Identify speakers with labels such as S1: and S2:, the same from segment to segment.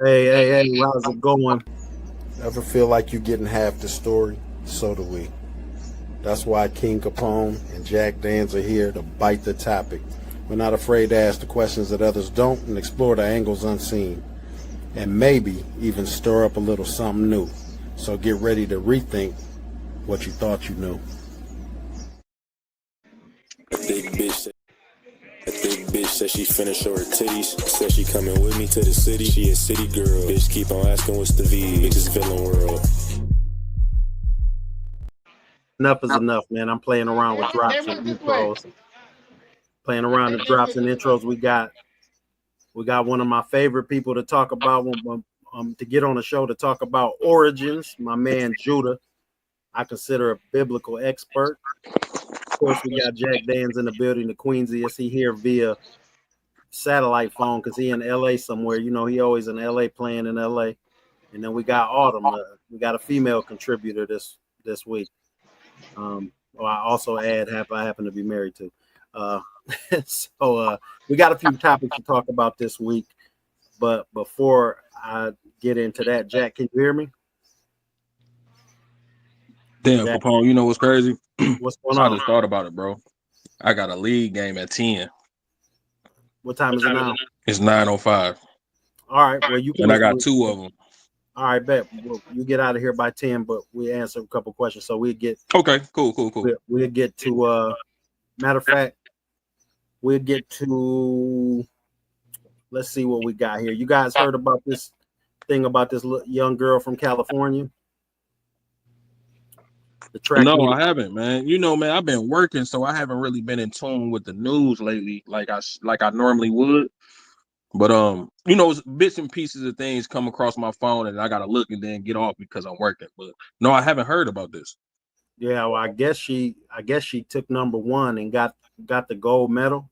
S1: Hey, how's it going?
S2: Ever feel like you're getting half the story? So do we. That's why King Capone and Jack Danz are here to bite the topic. We're not afraid to ask the questions that others don't and explore the angles unseen. And maybe even stir up a little something new. So get ready to rethink what you thought you knew.
S3: A thick bitch. A thick bitch said she finished her titties. Said she coming with me to the city. She a city girl. Bitch keep on asking what's the V. Bitches villain world.
S1: Enough is enough, man. I'm playing around with drops and intros. Playing around the drops and intros. We got one of my favorite people to talk about to get on the show to talk about origins. My man Judah, I consider a biblical expert. Of course, we got Jack Danz in the building, the Queensiest. He here via satellite phone because he in LA somewhere. You know, he always in LA playing in LA. And then we got Audamn. We got a female contributor this week. Well, I also I happen to be married to. So we got a few topics to talk about this week. But before I get into that, Jack, can you hear me?
S4: Damn,
S1: Jack,
S4: Kapone, you know what's crazy?
S1: what's going
S4: I
S1: on?
S4: just thought about it, bro. I got a league game at 10.
S1: What time is it now?
S4: It's 9:05.
S1: All right. Well, you can.
S4: And I got two of them.
S1: All right, bet. Well, you get out of here by 10, but we answer a couple questions. So we get.
S4: Okay, cool.
S1: We'll get to. Matter of fact, we'll get to. Let's see what we got here. You guys heard about this thing about this young girl from California? The track
S4: No,
S1: meet.
S4: I haven't, man. You know, man, I've been working, so I haven't really been in tune with the news lately, like I normally would. But you know, bits and pieces of things come across my phone, and I gotta look and then get off because I'm working. But no, I haven't heard about this.
S1: Yeah, well, I guess she took number one and got the gold medal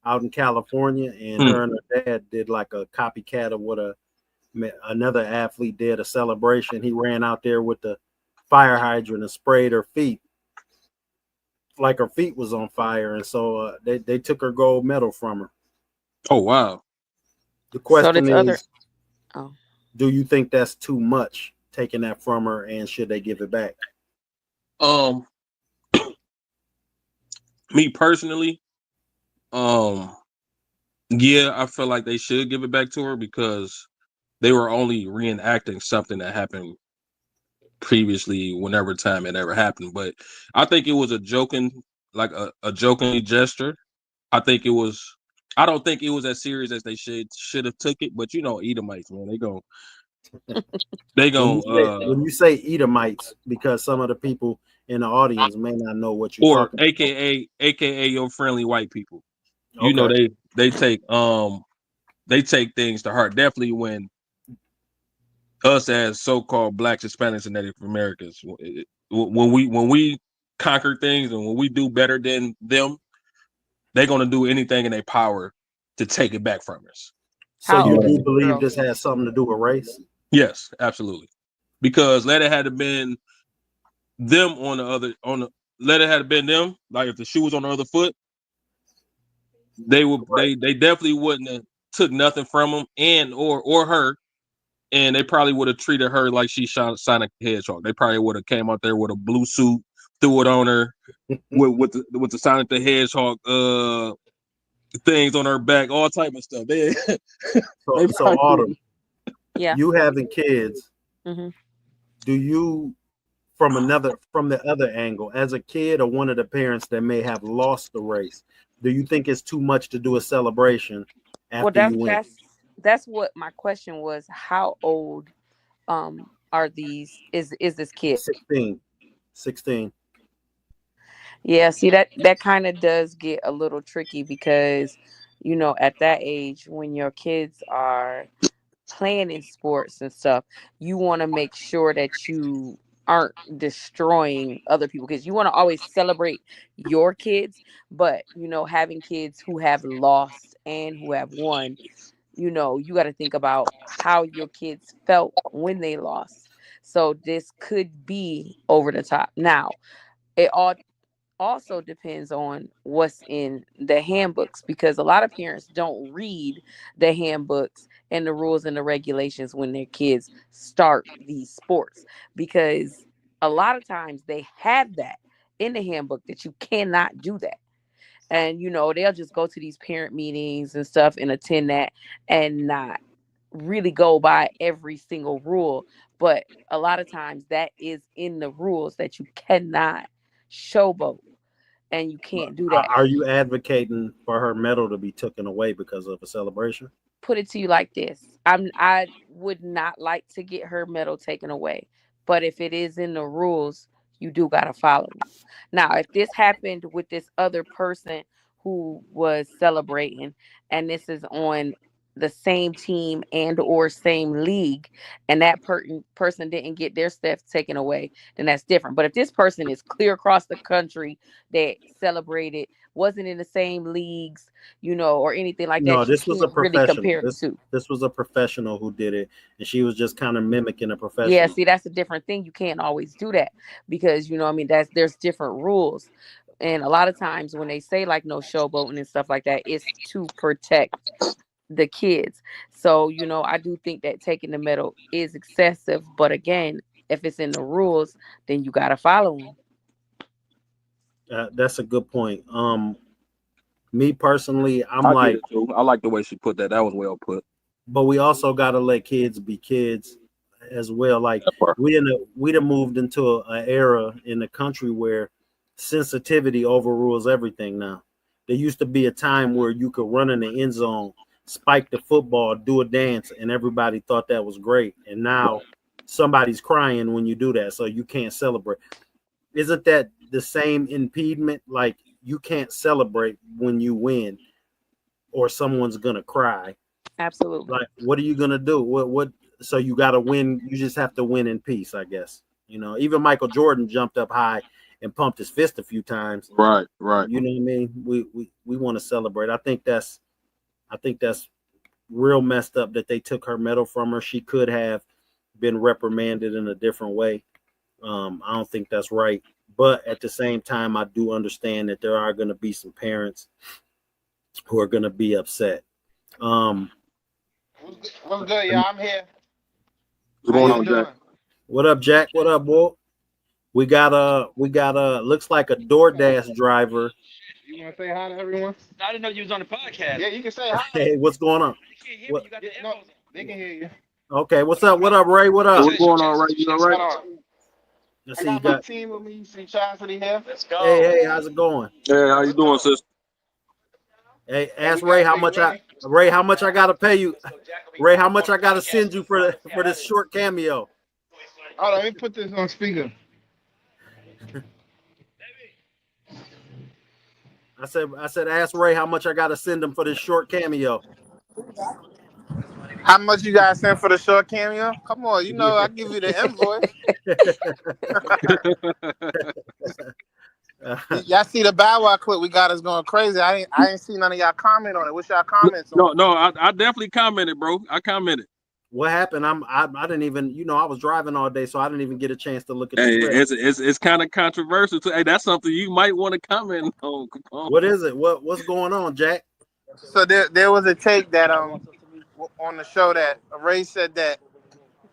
S1: out in California, and her and her dad did like a copycat of what another athlete did, a celebration. He ran out there with the fire hydrant and sprayed her feet like her feet was on fire, and so they took her gold medal from her.
S4: Oh wow.
S1: The question is, do you think that's too much taking that from her, and should they give it back?
S4: Me personally, yeah, I feel like they should give it back to her because they were only reenacting something that happened previously whenever time it ever happened. But I think it was a joking gesture. I don't think it was as serious as they should have took it. But you know, Edomites, man,
S1: when you say Edomites, because some of the people in the audience may not know what you're talking
S4: about. AKA your friendly white people.
S1: Okay.
S4: You know, they take things to heart. Definitely when us as so-called Blacks, Hispanics, and Native Americans, when we conquer things and when we do better than them, they're gonna do anything in their power to take it back from us.
S1: So you do believe this has something to do with race?
S4: Yes, absolutely. Because let it had been them like if the shoe was on the other foot, they definitely wouldn't have took nothing from them and or her, and they probably would have treated her like she Sonic the Hedgehog. They probably would have came out there with a blue suit, threw it on her with the Sonic the Hedgehog things on her back, all type of stuff.
S1: So Audamn,
S5: yeah,
S1: you having kids,
S5: mm-hmm.
S1: Do you, from the other angle, as a kid or one of the parents that may have lost the race, do you think it's too much to do a celebration after you win?
S5: That's what my question was. How old are these? Is this kid?
S1: 16.
S5: Yeah, see that kind of does get a little tricky because, you know, at that age when your kids are playing in sports and stuff, you want to make sure that you aren't destroying other people because you want to always celebrate your kids. But, you know, having kids who have lost and who have won, you know, you got to think about how your kids felt when they lost. So this could be over the top. Now, it all also depends on what's in the handbooks, because a lot of parents don't read the handbooks and the rules and the regulations when their kids start these sports, because a lot of times they have that in the handbook that you cannot do that. And they'll just go to these parent meetings and stuff and attend that and not really go by every single rule. But a lot of times that is in the rules that you cannot showboat and you can't do that.
S1: Are you advocating for her medal to be taken away because of a celebration?
S5: Put it to you like this. I would not like to get her medal taken away. But if it is in the rules, you do gotta follow them. Now, if this happened with this other person who was celebrating, and this is on the same team and or same league, and that person didn't get their stuff taken away, then that's different. But if this person is clear across the country that celebrated, wasn't in the same leagues, or anything like
S1: No,
S5: that, you
S1: this was a
S5: can't really
S1: professional.
S5: compare the two.
S1: This was a professional who did it, and she was just kind of mimicking a professional.
S5: Yeah, see, that's a different thing. You can't always do that because there's different rules. And a lot of times when they say like no showboating and stuff like that, it's to protect the kids. So, I do think that taking the medal is excessive. But again, if it's in the rules, then you gotta follow them.
S1: That's a good point. Me personally, I
S4: like the way she put that. That was well put.
S1: But we also gotta let kids be kids as well. Like we done moved into an era in the country where sensitivity overrules everything now. There used to be a time where you could run in the end zone, spike the football, do a dance, and everybody thought that was great. And now somebody's crying when you do that, so you can't celebrate. Isn't that the same impediment? Like you can't celebrate when you win, or someone's gonna cry.
S5: Absolutely.
S1: Like, what are you gonna do? What? So you gotta win. You just have to win in peace, I guess. Even Michael Jordan jumped up high and pumped his fist a few times.
S4: Right.
S1: You know what I mean? We want to celebrate. I think that's real messed up that they took her medal from her. She could have been reprimanded in a different way. I don't think that's right. But at the same time, I do understand that there are going to be some parents who are going to be upset.
S6: What's good, y'all? I'm here.
S4: What's going on, Jack?
S1: What up, Jack? What up, boy? We got looks like a DoorDash driver.
S6: You want to say hi to everyone?
S7: I didn't know you was on the podcast.
S6: Yeah, you can say hi.
S1: Hey, what's going on?
S6: They can hear you.
S1: Okay, what's up? What up, Ray? What up?
S4: What's going on, Ray? You all right?
S1: Let's
S6: I
S1: see,
S6: got my team with me. See Chastity here.
S7: Let's go.
S1: Hey, how's it going?
S4: Hey, how you doing, sister?
S1: Hey, ask Ray how much I gotta pay you. Ray, how much I gotta send you for this short cameo?
S6: Hold on, let me put this on speaker.
S1: I said, ask Ray how much I gotta send him for this short cameo.
S6: How much you guys sent for the short cameo? Come on, I give you the invoice. Y'all see the Bow Wow clip? We got us going crazy. I ain't see none of y'all comment on it. What's y'all comments on?
S4: No, I definitely commented, bro. I commented.
S1: What happened? I didn't even, I was driving all day, so I didn't even get a chance to look at
S4: Hey,
S1: the clip.
S4: it's kind of controversial too. Hey, that's something you might want to comment on.
S1: What is it? What's going on, Jack?
S6: So there was a take that on the show that Ray said that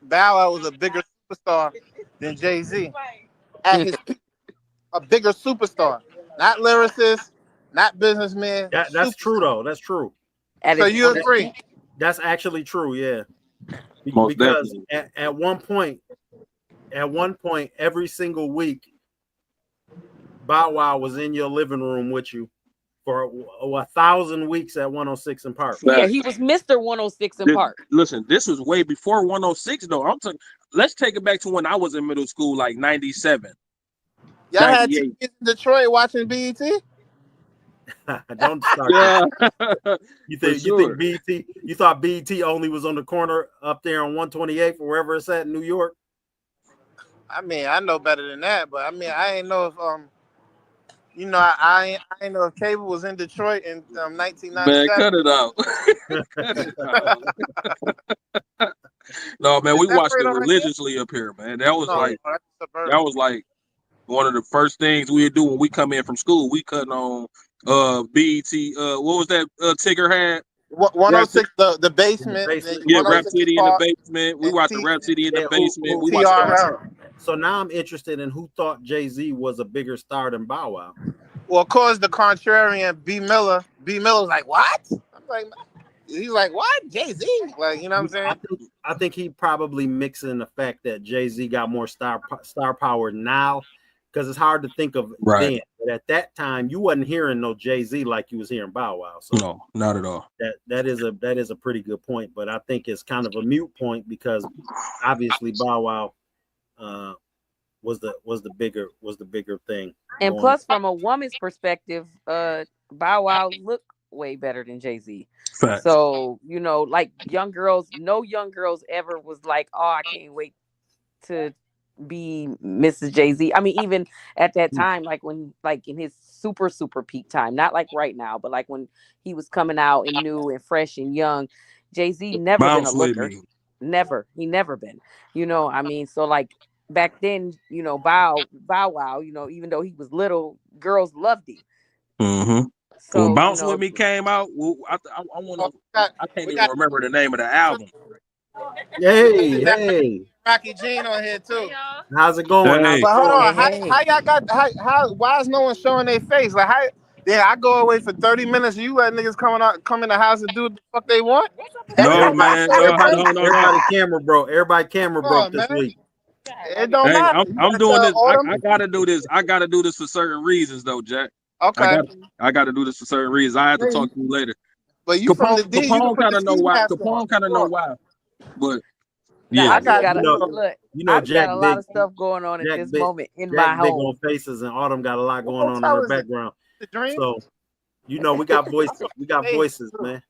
S6: Bow Wow was a bigger superstar than Jay-Z. At his peak, a bigger superstar, not lyricist, not businessman.
S1: That's true though. That's true.
S6: So you agree?
S1: That's actually true. Yeah.
S4: Most
S1: Because
S4: definitely.
S1: at one point, every single week, Bow Wow was in your living room with you for 1,000 weeks at 106 in Park.
S5: Yeah, he was Mr. 106 in Park.
S4: Listen, this was way before 106 though. Let's take it back to when I was in middle school, like 97.
S6: Y'all had kids in Detroit watching BET?
S1: Don't start.
S4: Yeah.
S1: You think BET? You thought BET only was on the corner up there on 128 or wherever it's at in New York?
S6: I mean, I know better than that, but I mean, I ain't know if I ain't know if cable was in Detroit in 1997.
S4: Man, cut it out.
S1: No,
S4: No, man, we watched it religiously up here, man. That was like one of the first things we do when we come in from school, we cutting on BET. What was that Tigger had?
S6: 106, the
S1: In
S6: basement.
S1: the basement.
S4: Yeah, Rap
S6: 106
S4: City in the
S6: Park
S4: basement. We
S6: and
S4: watched the Rap City in the
S1: Yeah,
S4: basement. We watched
S6: TRL.
S1: so now I'm interested in who thought Jay-Z was a bigger star than Bow Wow.
S6: Well, of course, the contrarian B Miller. B Miller's like, what? I'm like, he's like, what? Jay-Z? Like, you know what I'm saying?
S1: I think he probably mixing the fact that Jay-Z got more star power now, because it's hard to think of then. But at that time, you wasn't hearing no Jay-Z like you was hearing Bow Wow. So
S4: no, not at all.
S1: That is a pretty good point, but I think it's kind of a mute point because obviously Bow Wow was the bigger thing.
S5: And plus, from a woman's perspective, Bow Wow looked way better than Jay-Z.
S4: Facts.
S5: So, you know, like young girls, no young girls ever was like, oh, I can't wait to be Mrs. Jay-Z. I mean, even at that time, like when, like in his super peak time, not like right now, but like when he was coming out and new and fresh and young, Jay-Z never been a looker. Never. He never been. You know, I mean, so like back then, you know, Bow Wow, you know, even though he was little, girls loved him.
S4: Mm-hmm.
S5: So
S4: when Bounce
S5: you know,
S4: with Me came out, well, I can't even remember the name of the album.
S1: Hey,
S6: Rocky Jean on here too.
S1: How's it going?
S4: Hey.
S6: But hold on,
S5: Hey.
S6: how y'all got how why is no one showing their face? Like how I go away for 30 minutes and you let niggas come in the house and do what the fuck they want?
S4: No, man.
S1: Everybody camera broke. Everybody camera broke this week.
S6: It don't matter.
S4: I'm doing this. I gotta do this. I gotta do this for certain reasons though, Jack.
S6: Okay.
S4: I gotta do this for certain reasons. I have to talk to you later.
S6: But you from the D,
S4: Capone kind of know why. Capone kind of know why. But yeah,
S5: I got
S1: Jack
S5: got a lot of stuff going on at this moment in my
S1: Jack big
S5: home.
S1: on faces, and Audamn got a lot going on in her background. So, you know, we got voices. We got voices, man.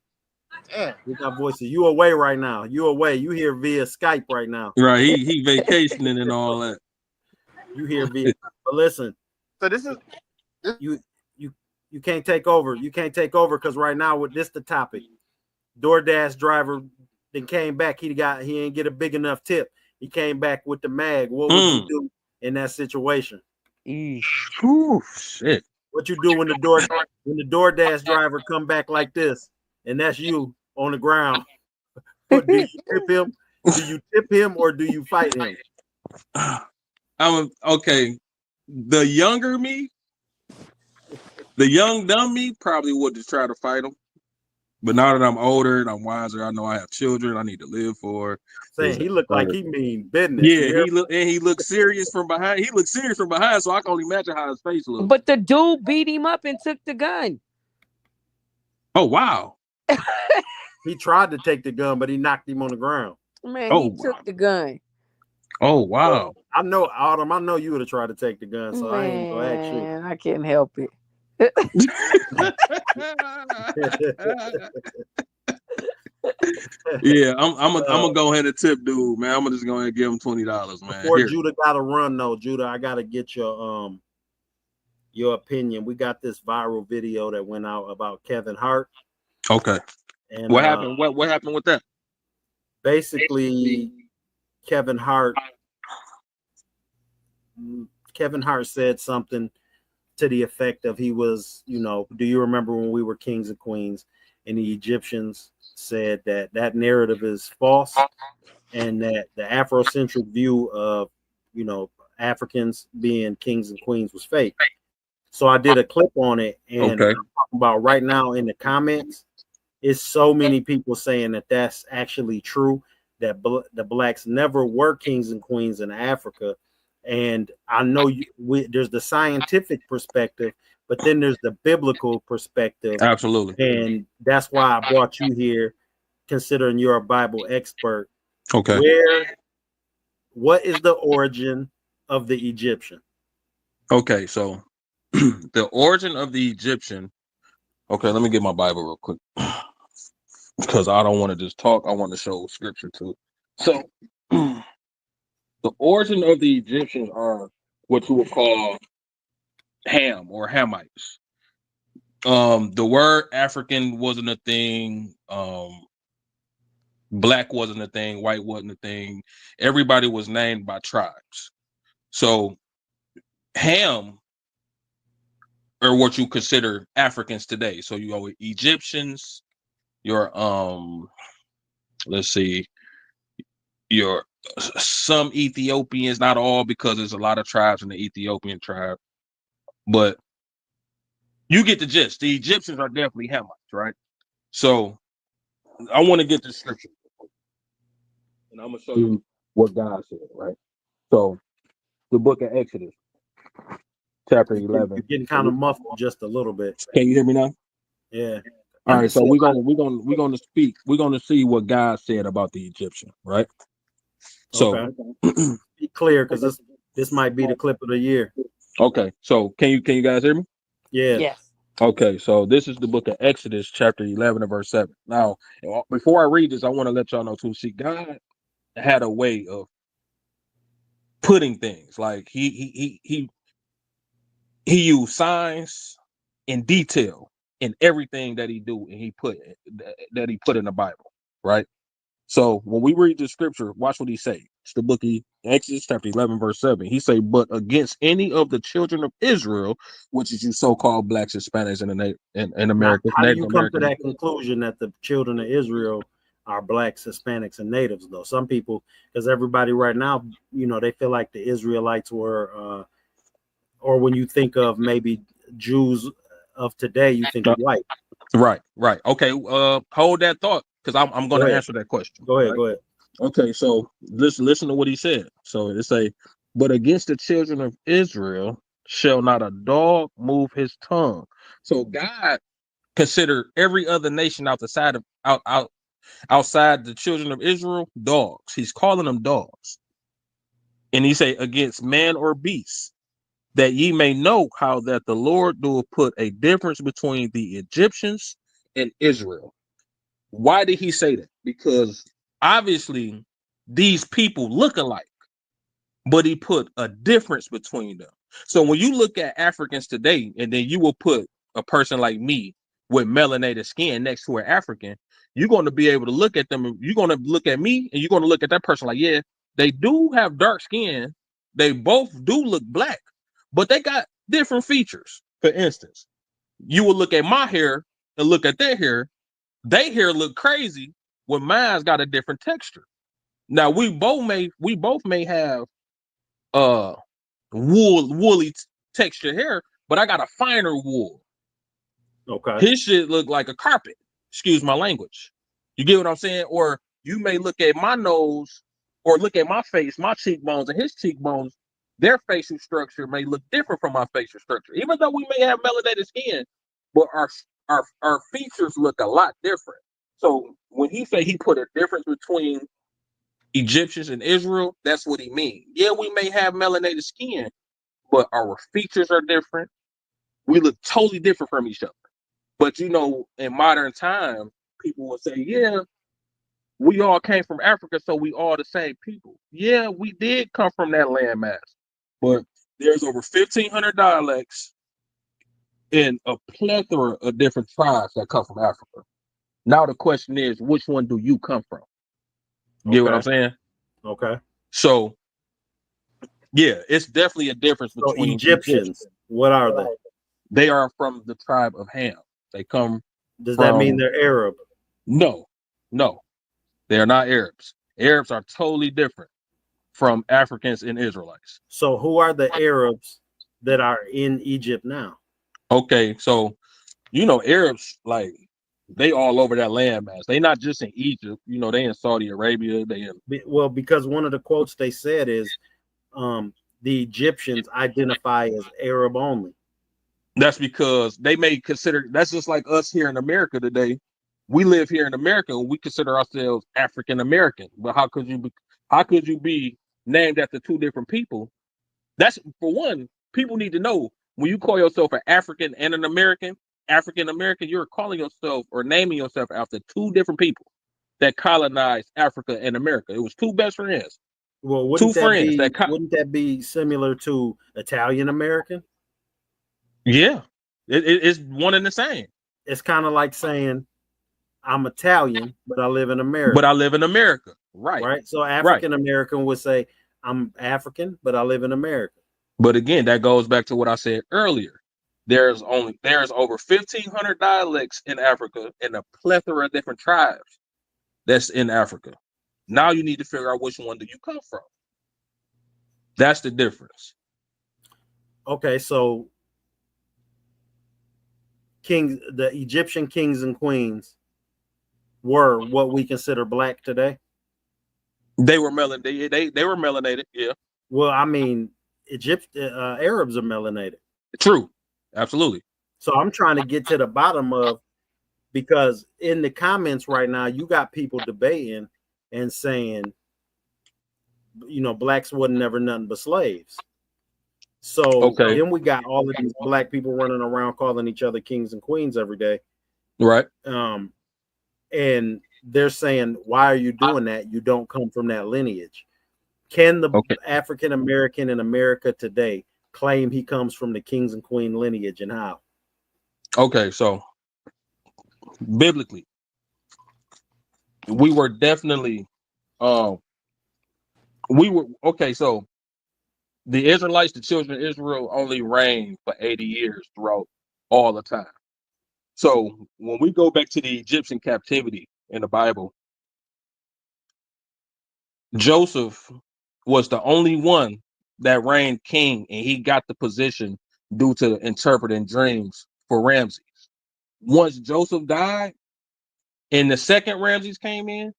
S6: Yeah.
S1: We got voices. You away right now. You away. You here via Skype right now.
S4: Right. He vacationing and all that.
S1: You here via. But listen.
S6: So this is
S1: you can't take over. You can't take over because right now with this the topic. DoorDash driver then came back. He ain't get a big enough tip. He came back with the mag. What would you do in that situation?
S4: Ooh, shit.
S1: What you do when the DoorDash driver come back like this, and that's you on the ground? Do you tip him? Do you tip him or do you fight him?
S4: Okay. The younger me, the young dumb me probably would just try to fight him. But now that I'm older and I'm wiser, I know I have children I need to live for.
S1: Saying he looked like he mean business.
S4: Yeah, he looked serious from behind. He looked serious from behind, so I can only imagine how his face looked.
S5: But the dude beat him up and took the gun.
S4: Oh wow.
S1: He tried to take the gun, but he knocked him on the ground.
S5: Man, he took the gun.
S4: Oh wow.
S1: I know, Audamn. I know you would have tried to take the gun, so I ain't gonna ask you.
S5: I can't help it.
S4: Yeah, I'm gonna go ahead and tip dude, man. I'm gonna just go ahead and give him $20, man.
S1: Before Judah gotta run though, Judah, I gotta get your opinion. We got this viral video that went out about Kevin Hart.
S4: Okay. And what happened? What happened with that?
S1: Basically, Kevin Hart said something to the effect of he was, you know, do you remember when we were kings and queens? And the Egyptians said that narrative is false and that the Afrocentric view of, you know, Africans being kings and queens was fake. So I did a clip on it, and I'm talking about right now in the comments, it's so many people saying that that's actually true, that the blacks never were kings and queens in Africa. And I know there's the scientific perspective, but then there's the biblical perspective.
S4: Absolutely.
S1: And that's why I brought you here, considering you're a Bible expert.
S4: Okay.
S1: What is the origin of the Egyptian?
S4: Okay, so the origin of the Egyptian. Okay, let me get my Bible real quick because I don't want to just talk. I want to show scripture too. So the origin of the Egyptians are what you would call Ham or Hamites. The word African wasn't a thing. Black wasn't a thing. White wasn't a thing. Everybody was named by tribes. So Ham are what you consider Africans today. So you go with Egyptians, your let's see, your some Ethiopians, not all, because there's a lot of tribes in the Ethiopian tribe, but you get the gist. The Egyptians are definitely Hamites, right? So I want to get the scripture, and I'm gonna show you what God said, right? So the book of Exodus, chapter 11.
S1: You're getting kind of muffled just a little bit.
S4: Can you hear me now?
S1: Yeah.
S4: All right, so we're gonna speak. We're gonna see what God said about the Egyptian, right? So
S1: okay. Be clear, because this might be the clip of the year.
S4: Okay, so can you guys hear me?
S1: Yeah.
S5: Yes.
S4: Okay, so this is the book of Exodus, chapter 11 and verse 7. Now, before I read this, I want to let y'all know too. See, God had a way of putting things, like he used signs and detail in everything that he do, and he put in the Bible, right? So when we read the scripture, watch what he say. It's the book of Exodus, chapter 11, verse 7. He say, but against any of the children of Israel, which is you so-called blacks, Hispanics, and Americans.
S1: How do you come to that conclusion that the children of Israel are blacks, Hispanics, and natives, though? Some people, because everybody right now, they feel like the Israelites were, or when you think of maybe Jews of today, you think of white.
S4: Right. Okay. Hold that thought, because I'm going to answer that question.
S1: Go ahead.
S4: Right?
S1: Go ahead.
S4: Okay. So listen to what he said. So it say, but against the children of Israel shall not a dog move his tongue. So God considered every other nation outside the children of Israel dogs. He's calling them dogs. And he say, against man or beast, that ye may know how that the Lord doeth put a difference between the Egyptians and Israel. Why did he say that? Because obviously these people look alike, but he put a difference between them. So when you look at Africans today, and then you will put a person like me with melanated skin next to an African, you're going to be able to look at them. You're going to look at me, and you're going to look at that person like, yeah, they do have dark skin. They both do look black, but they got different features. For instance, you will look at my hair and look at their hair. Their hair look crazy when mine's got a different texture. Now we both may have woolly texture hair, but I got a finer wool.
S1: Okay.
S4: His shit look like a carpet. Excuse my language. You get what I'm saying? Or you may look at my nose or look at my face, my cheekbones, and his cheekbones. Their facial structure may look different from my facial structure, even though we may have melanated skin, but our features look a lot different. So when he say he put a difference between Egyptians and Israel, that's what he means. Yeah, we may have melanated skin, but our features are different. We look totally different from each other. But in modern time, people will say, yeah, we all came from Africa, so we all the same people. Yeah, we did come from that landmass. But there's over 1,500 dialects and a plethora of different tribes that come from Africa. Now the question is, which one do you come from? Get what I'm saying?
S1: Okay.
S4: So, yeah, it's definitely a difference between
S1: Egyptians. What are they?
S4: They are from the tribe of Ham. They come.
S1: Does that mean they're Arab?
S4: No, they are not Arabs. Arabs are totally different from Africans and Israelites.
S1: So who are the Arabs that are in Egypt now?
S4: Okay, so Arabs, like, they all over that landmass. They not just in Egypt. They in Saudi Arabia.
S1: Well, because one of the quotes they said is, the Egyptians identify as Arab only.
S4: That's because they may consider, that's just like us here in America today. We live here in America and we consider ourselves African American. But how could you be named after two different people? That's, for one, people need to know, when you call yourself an African and an American, you're calling yourself or naming yourself after two different people that colonized Africa and America. It was two best friends.
S1: Well, wouldn't that be similar to Italian American?
S4: Yeah, it's one and the same.
S1: It's kind of like saying I'm Italian, but I live in America.
S4: Right.
S1: So African American would say I'm African, but I live in America.
S4: But again, that goes back to what I said earlier. There's over 1,500 dialects in Africa and a plethora of different tribes that's in Africa. Now you need to figure out which one do you come from. That's the difference.
S1: Okay, so the Egyptian kings and queens were what we consider black today.
S4: They were melanated. They were melanated. Yeah.
S1: Well, I mean, Arabs are melanated.
S4: True. Absolutely.
S1: So I'm trying to get to the bottom of, because in the comments right now, you got people debating and saying, you know, blacks wasn't never nothing but slaves. So then we got all of these black people running around calling each other kings and queens every day.
S4: Right.
S1: And they're saying, why are you doing that? You don't come from that lineage. Can the African American in America today claim he comes from the kings and queen lineage, and how?
S4: Okay, so biblically, we were definitely so the Israelites, the children of Israel, only reigned for 80 years throughout all the time. So when we go back to the Egyptian captivity in the Bible, Joseph was the only one that reigned king, and he got the position due to interpreting dreams for Ramses. Once Joseph died and the second Ramses came in,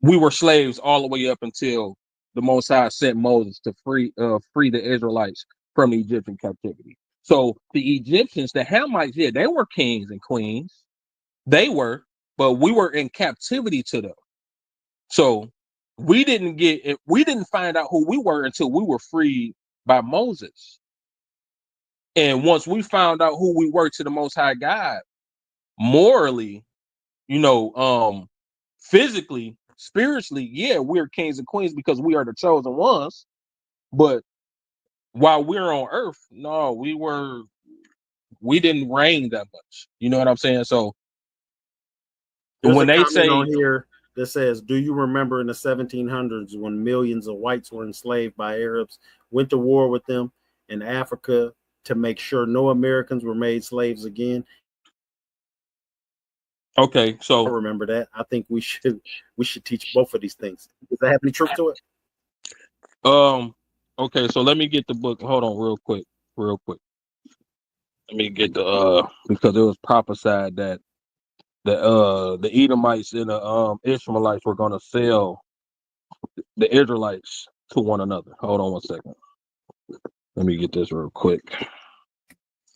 S4: we were slaves all the way up until the Most High sent Moses to free the Israelites from the Egyptian captivity. So the Egyptians, the Hamites, yeah, they were kings and queens. They were, but we were in captivity to them. So we didn't find out who we were until we were freed by Moses. And once we found out who we were to the Most High God, morally, physically, spiritually, yeah, we're kings and queens because we are the chosen ones. But while we're on earth, no, we didn't reign that much. You know what I'm saying? So
S1: there's
S4: when
S1: a
S4: they
S1: comment
S4: say
S1: on here that says, do you remember in the 1700s when millions of whites were enslaved by Arabs, went to war with them in Africa to make sure no Americans were made slaves again?
S4: Okay, so
S1: I remember that. I think we should teach both of these things. Does that have any truth to it?
S4: Okay, so let me get the book. Hold on real quick. Let me get the because it was prophesied that the Edomites and the Ishmaelites were gonna sell the Israelites to one another. Hold on 1 second. Let me get this real quick.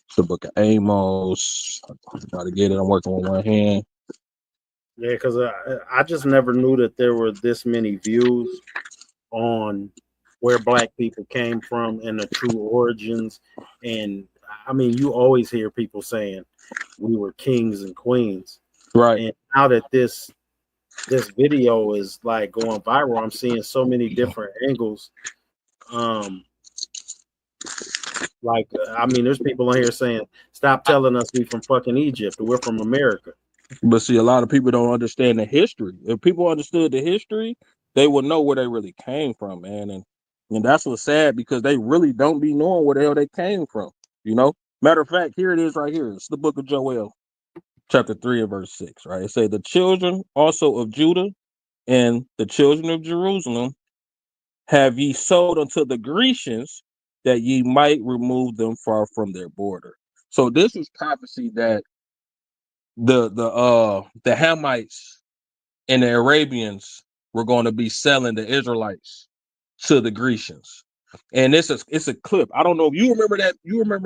S4: It's the book of Amos. I'm trying to get it. I'm working with one hand.
S1: Yeah, because I just never knew that there were this many views on where black people came from and the true origins. And I mean, you always hear people saying we were kings and queens.
S4: Right.
S1: And now that this video is like going viral, I'm seeing so many different angles. Like, I mean, there's people on here saying, stop telling us we from fucking Egypt. We're from America.
S4: But see, a lot of people don't understand the history. If people understood the history, they would know where they really came from, man. And that's what's sad, because they really don't be knowing where the hell they came from. Matter of fact, here it is right here. It's the book of Joel, chapter 3 and verse 6, right? It says, the children also of Judah and the children of Jerusalem have ye sold unto the Grecians, that ye might remove them far from their border. So this is prophecy that the Hamites and the Arabians were going to be selling the Israelites to the Grecians. And it's a clip. I don't know if you remember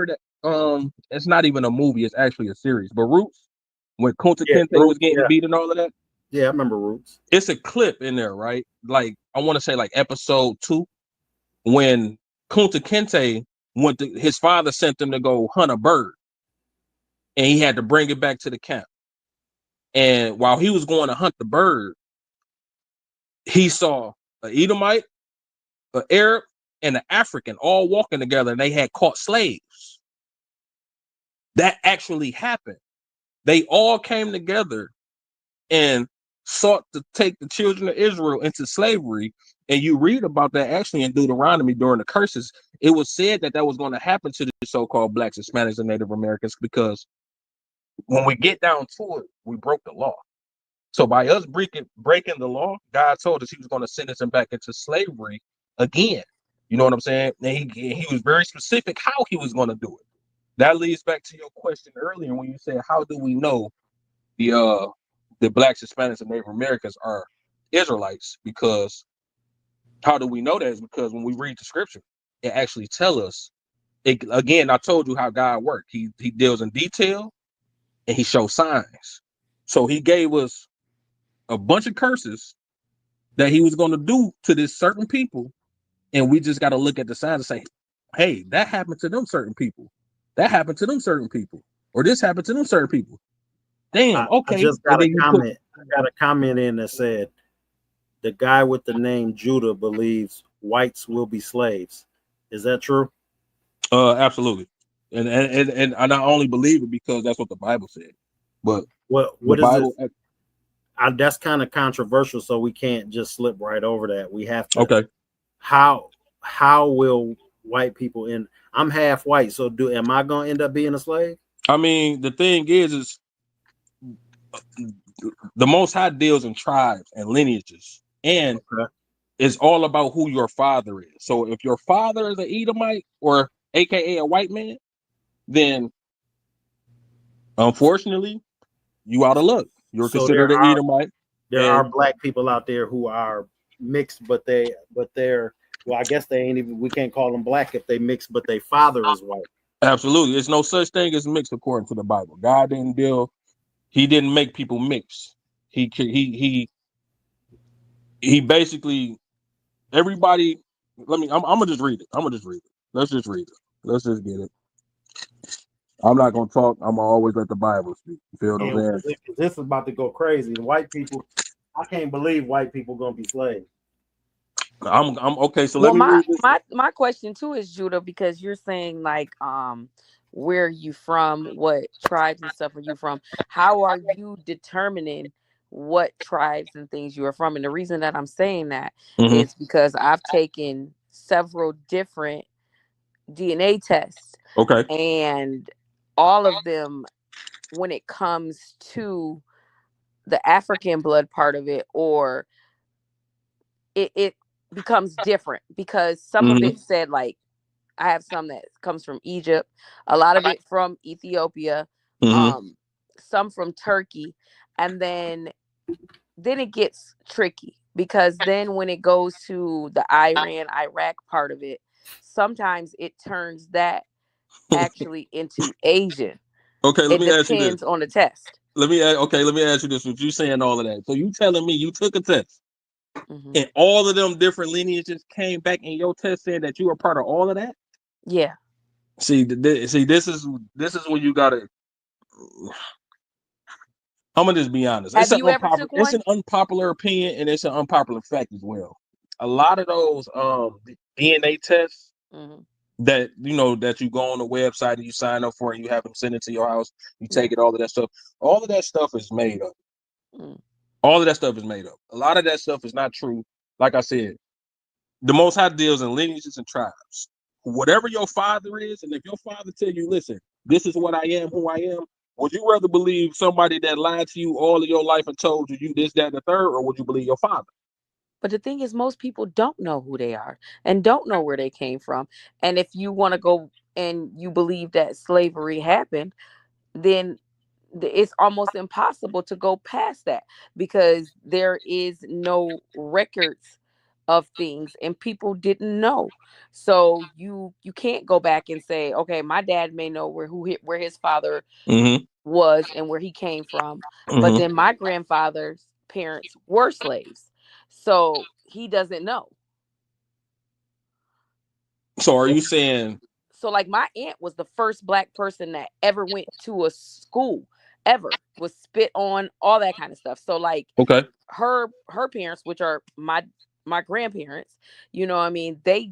S4: that. It's not even a movie, it's actually a series. But Roots, when Kunta Kinte was getting beat and all of that.
S1: Yeah, I remember Roots.
S4: It's a clip in there, right? Like, I want to say like episode 2, when Kunta Kinte his father sent him to go hunt a bird, and he had to bring it back to the camp. And while he was going to hunt the bird, he saw an Edomite, an Arab, and an African all walking together, and they had caught slaves. That actually happened. They all came together, and sought to take the children of Israel into slavery, and you read about that actually in Deuteronomy during the curses, it was said that was going to happen to the so-called blacks, Hispanics, and Native Americans, because when we get down to it, we broke the law. So by us breaking the law, God told us he was going to send us back into slavery again. You know what I'm saying? And he was very specific how he was going to do it. That leads back to your question earlier when you said, how do we know the blacks, Hispanics, and Native Americans are Israelites? Because how do we know that? Is because when we read the scripture, it actually tells us. Again, I told you how God worked. He deals in detail and he shows signs. So he gave us a bunch of curses that he was going to do to this certain people, and we just got to look at the signs and say, hey, that happened to them certain people. That happened to them certain people. Or this happened to them certain people. Damn, okay.
S1: I just got a comment. I got a comment in that said the guy with the name Judah believes whites will be slaves. Is that true?
S4: Absolutely. And I not only believe it because that's what the Bible said, but
S1: what
S4: the
S1: is
S4: Bible,
S1: it? That's kind of controversial, so we can't just slip right over that. We have to.
S4: Okay.
S1: How will white people in? I'm half white, so am I going to end up being a slave?
S4: I mean, the thing is the Most High deals in tribes and lineages, and it's all about who your father is. So if your father is an Edomite or AKA a white man, then unfortunately you out of luck. You're considered an Edomite.
S1: There are black people out there who are mixed, but they're well, I guess they ain't even, we can't call them black if they mixed, but their father is white.
S4: Absolutely. There's no such thing as mixed according to the Bible. God he didn't make people mix. He basically, everybody, I'm gonna just read it. Let's just read it. Let's just get it. I'm not gonna talk. I'm gonna always let the Bible speak. You feel what I'm saying?
S1: This is about to go crazy. White people, I can't believe white people gonna be slaves.
S4: I'm okay. So let me read this.
S5: My question too is, Judah, because you're saying like where are you from, what tribes and stuff are you from? How are you determining what tribes and things you are from? And the reason that I'm saying that is because I've taken several different DNA tests.
S4: Okay.
S5: And all of them, when it comes to the African blood part of it, or it becomes different, because some of it said, like, I have some that comes from Egypt, a lot of it from Ethiopia, some from Turkey, and then it gets tricky, because then when it goes to the Iraq part of it, sometimes it turns that actually into Asian.
S4: Okay, let me ask you this.
S5: It depends on the test.
S4: Let me ask you this. With you saying all of that, so you telling me you took a test, and all of them different lineages came back in your test saying that you were part of all of that?
S5: Yeah.
S4: See, this is when you gotta. I'm gonna just be honest.
S5: Have you ever took one?
S4: It's an unpopular opinion, and it's an unpopular fact as well. A lot of those DNA tests that that you go on the website and you sign up for, and you have them send it to your house, you take it, all of that stuff is made up. All of that stuff is made up. A lot of that stuff is not true. Like I said, the Most High deals in lineages and tribes. Whatever your father is, and if your father tell you, listen, this is what I am, who I am, would you rather believe somebody that lied to you all of your life and told you this, that, and the third, or would you believe your father?
S5: But the thing is, most people don't know who they are and don't know where they came from. And if you want to go and you believe that slavery happened, then it's almost impossible to go past that, because there is no records of things and people didn't know. So you can't go back and say, okay, my dad may know where his father was and where he came from, but then my grandfather's parents were slaves, so he doesn't know.
S4: So are you saying,
S5: so like my aunt was the first black person that ever went to a school, ever was spit on, all that kind of stuff. So like,
S4: okay,
S5: her parents, which are my grandparents, you know what I mean, they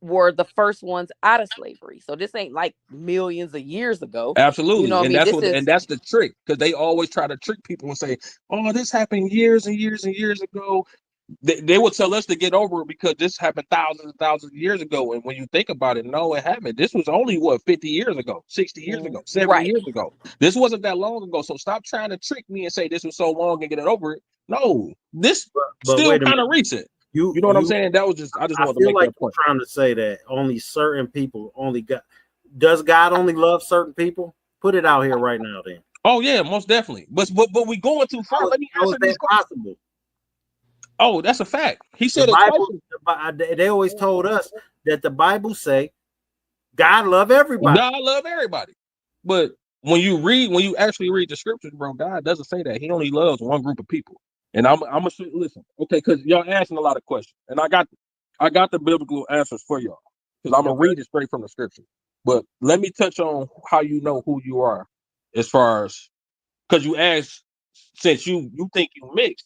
S5: were the first ones out of slavery. So this ain't like millions of years ago. You know
S4: Absolutely,
S5: what I
S4: and
S5: mean?
S4: that's
S5: This
S4: what,
S5: is
S4: and that's the trick, because they always try to trick people and say, "Oh, this happened years and years and years ago." They will tell us to get over it because this happened thousands and thousands of years ago. And when you think about it, no, it happened. This was only 50 years ago, 60 years ago, 70
S5: right.
S4: years ago. This wasn't that long ago. So stop trying to trick me and say this was so long and get it over it. No, this
S1: But
S4: still
S1: wait a
S4: kind of
S1: minute.
S4: recent.
S1: You
S4: You know what I'm saying? That was just, I just
S1: I
S4: wanted to
S1: feel
S4: make
S1: like
S4: that
S1: you're
S4: point.
S1: trying to say that only certain people only got. Does God only love certain people? Put it out here right now, then.
S4: Oh yeah, most definitely. But we going too far. Let me
S1: How is
S4: answer these
S1: that
S4: questions.
S1: possible?
S4: Oh, that's a fact. He
S1: The
S4: said it
S1: Bible,
S4: twice.
S1: they always told us that the Bible say God love everybody.
S4: God love everybody. But when you actually read the scriptures, bro, God doesn't say that. He only loves one group of people. And I'm gonna listen, okay, because y'all asking a lot of questions, and I got the biblical answers for y'all, because I'm gonna read it straight from the scripture. But let me touch on how you know who you are, as far as, because you asked, since you think you mixed,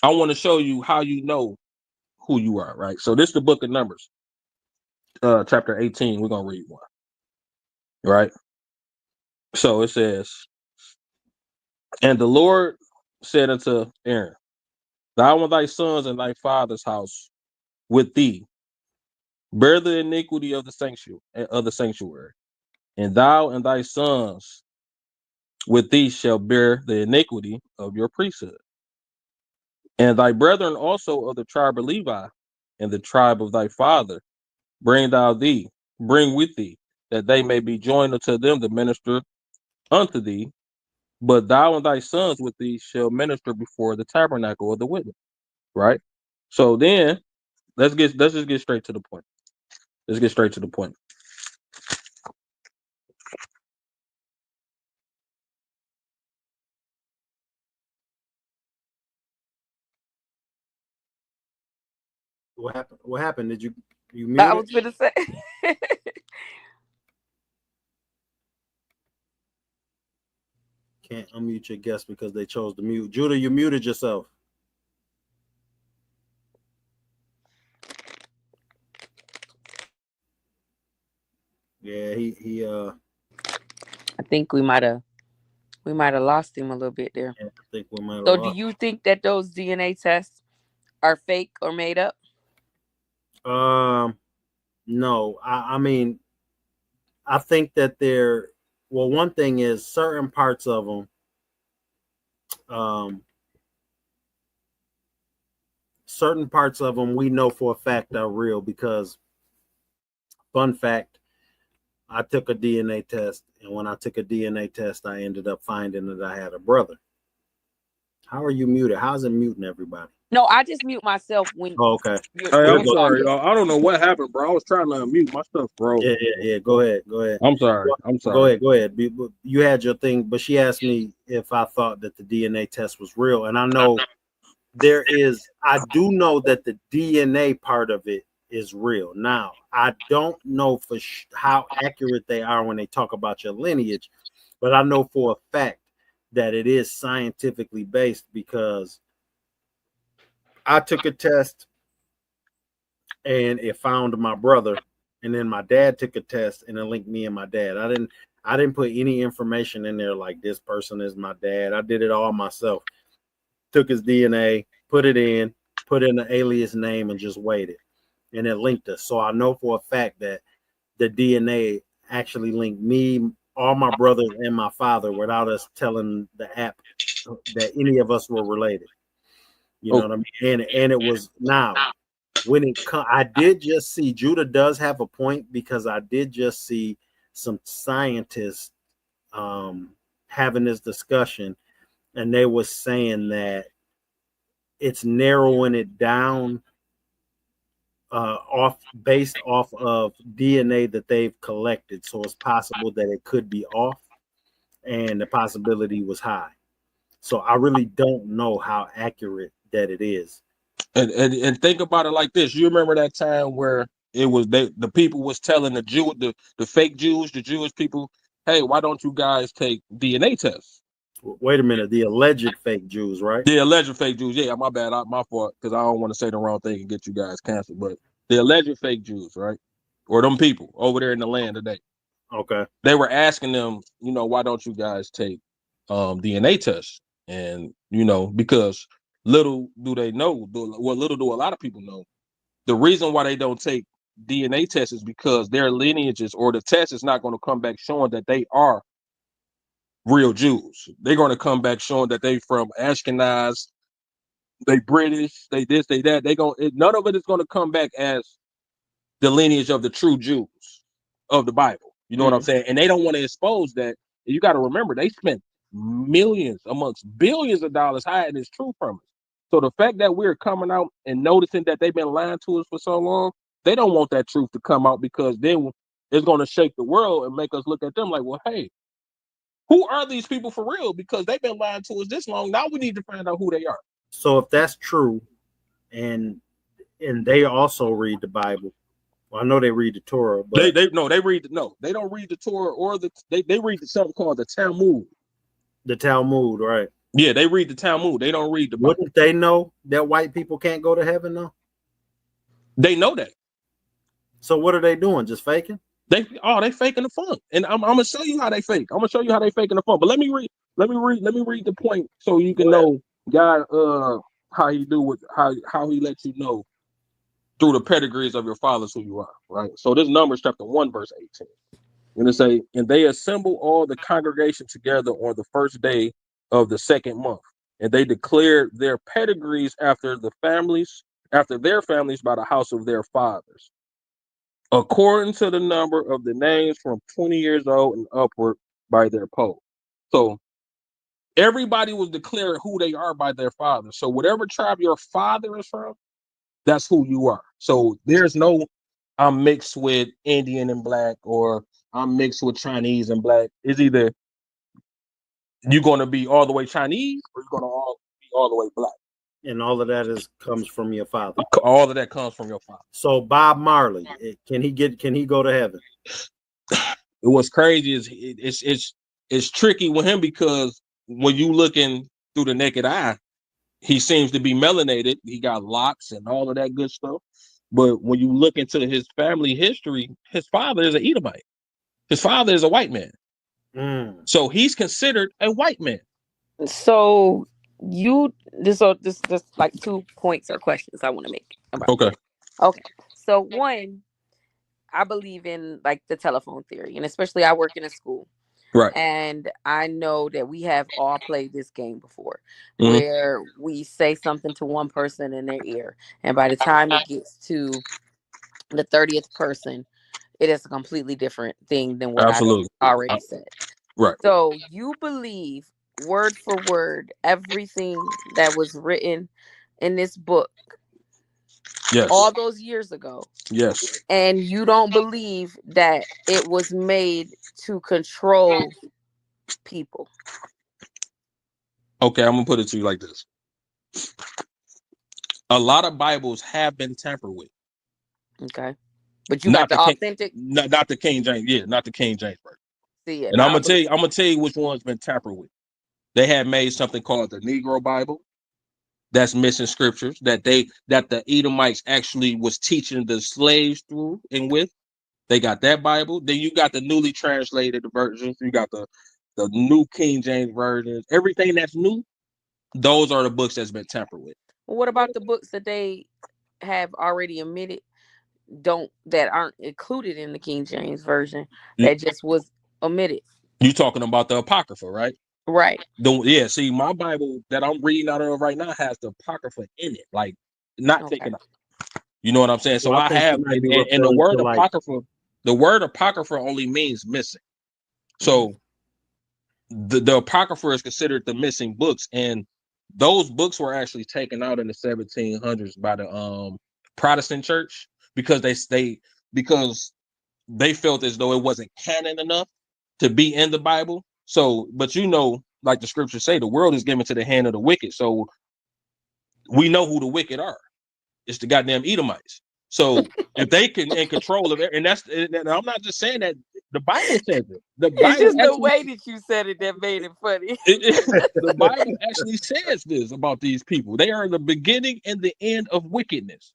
S4: I want to show you how you know who you are, right? So this is the book of Numbers, chapter 18. We're gonna read one, right? So it says, and the Lord said unto Aaron, thou and thy sons and thy father's house with thee bear the iniquity of the sanctuary, and thou and thy sons with thee shall bear the iniquity of your priesthood. And thy brethren also of the tribe of Levi and the tribe of thy father bring with thee, that they may be joined unto them to minister unto thee. But thou and thy sons with thee shall minister before the tabernacle of the witness. Right? So then let's just get straight to the point. Let's get straight to the point.
S1: What happened? What happened? Did you mute
S5: I
S1: it?
S5: was gonna say
S1: Can't unmute your guest because they chose to mute. Judah, you muted yourself. Yeah, he
S5: I think we might have lost him a little bit there.
S1: I think we might have
S5: So do
S1: lost.
S5: you think that those DNA tests are fake or made up?
S1: No. I mean, I think that they're, well, one thing is certain parts of them, we know for a fact are real because, fun fact, I took a DNA test, and when I took a DNA test, I ended up finding that I had a brother. How are you muted? How's it muting everybody?
S5: No, I just mute myself when.
S1: Oh, okay.
S4: Hey, I'm sorry, y'all. I don't know what happened, bro. I was trying to unmute my stuff, bro.
S1: Yeah. Go ahead.
S4: I'm sorry.
S1: Go ahead. You had your thing, but she asked me if I thought that the DNA test was real, and I know I do know that the DNA part of it is real. Now, I don't know for how accurate they are when they talk about your lineage, but I know for a fact that it is scientifically based because I took a test and it found my brother, and then my dad took a test and it linked me and my dad. I didn't put any information in there like this person is my dad. I did it all myself. Took his DNA, put in the alias name, and just waited, and it linked us. So I know for a fact that the DNA actually linked me, all my brothers, and my father without us telling the app that any of us were related. You know what I mean? And it was now when I did just see Judah does have a point, because I did just see some scientists having this discussion, and they was saying that it's narrowing it down based off of DNA that they've collected. So it's possible that it could be off, and the possibility was high. So I really don't know how accurate that it is.
S4: And think about it like this. You remember that time where it was the people was telling the fake Jews, the Jewish people, hey, why don't you guys take DNA tests?
S1: Wait a minute, the alleged fake Jews, right?
S4: The alleged fake Jews. Yeah, my bad, my fault, because I don't want to say the wrong thing and get you guys canceled. But the alleged fake Jews, right? Or them people over there in the land today.
S1: Okay.
S4: They were asking them, why don't you guys take DNA tests? And, because little do they know, little do a lot of people know, the reason why they don't take DNA tests is because their lineages or the test is not going to come back showing that they are real Jews. They're going to come back showing that they from Ashkenaz, they British, they this, they that. None of it is going to come back as the lineage of the true Jews of the Bible. You know what I'm saying? And they don't want to expose that. You got to remember, they spent millions amongst billions of dollars hiding this truth from us. So the fact that we're coming out and noticing that they've been lying to us for so long, they don't want that truth to come out, because then it's going to shake the world and make us look at them like, well, hey, who are these people for real? Because they've been lying to us this long. Now we need to find out who they are.
S1: So if that's true, and they also read the Bible. Well, I know they read the Torah, but
S4: they don't read the Torah, or they read something called the Talmud.
S1: The Talmud, right?
S4: Yeah, they read the Talmud. They don't read the Bible.
S1: Wouldn't they know that white people can't go to heaven though?
S4: They know that.
S1: So what are they doing? Just faking?
S4: They faking the funk. And I'm gonna show you how they fake. I'm gonna show you how they faking the funk. But let me read the point so you can know God how he do with how he lets you know through the pedigrees of your fathers who you are, right? So this Numbers chapter 1, verse 18. And it say, and they assemble all the congregation together on the first day of the second month, and they declared their pedigrees after their families by the house of their fathers, according to the number of the names from 20 years old and upward by their poll. So everybody was declaring who they are by their father. So whatever tribe your father is from, that's who you are. So there's no, I'm mixed with Indian and black, or I'm mixed with Chinese and black. It's either you're going to be all the way Chinese, or you're going to be all the way black.
S1: And all of that comes from your father.
S4: All of that comes from your father.
S1: So Bob Marley, can he go to heaven?
S4: What's crazy is it's tricky with him, because when you looking through the naked eye, he seems to be melanated. He got locks and all of that good stuff. But when you look into his family history, his father is an Edomite. His father is a white man. So he's considered a white man.
S5: So this like 2 points or questions I want to make about this. Okay. So one, I believe in like the telephone theory, and especially I work in a school.
S4: Right.
S5: And I know that we have all played this game before, where we say something to one person in their ear, and by the time it gets to the 30th person, it is a completely different thing than what I already said.
S4: Right.
S5: So you believe word for word everything that was written in this book,
S4: yes,
S5: all those years ago.
S4: Yes.
S5: And you don't believe that it was made to control people.
S4: Okay, I'm gonna put it to you like this. A lot of Bibles have been tampered with.
S5: Okay. But you got the authentic,
S4: not the King James, not the King James version.
S5: See it.
S4: And I'm gonna tell you which one's been tampered with. They had made something called the Negro Bible that's missing scriptures that the Edomites actually was teaching the slaves through and with. They got that Bible. Then you got the newly translated versions. You got the new King James versions. Everything that's new, those are the books that's been tampered with.
S5: Well, what about the books that they have already omitted, that aren't included in the King James version, that just was omitted?
S4: You talking about the Apocrypha, right?
S5: Right.
S4: See, my Bible that I'm reading out of right now has the Apocrypha in it, like not taken out. You know what I'm saying? So
S1: well,
S4: I have, and the word Apocrypha, the word Apocrypha only means missing. So the Apocrypha is considered the missing books, and those books were actually taken out in the 1700s by the Protestant church because they felt as though it wasn't canon enough to be in the Bible. So, but like the scriptures say, the world is given to the hand of the wicked. So we know who the wicked are. It's the goddamn Edomites. So if they can in control of it, and I'm not just saying that, the Bible says it.
S5: It's just the way that you said it that made it funny.
S4: The Bible actually says this about these people. They are the beginning and the end of wickedness.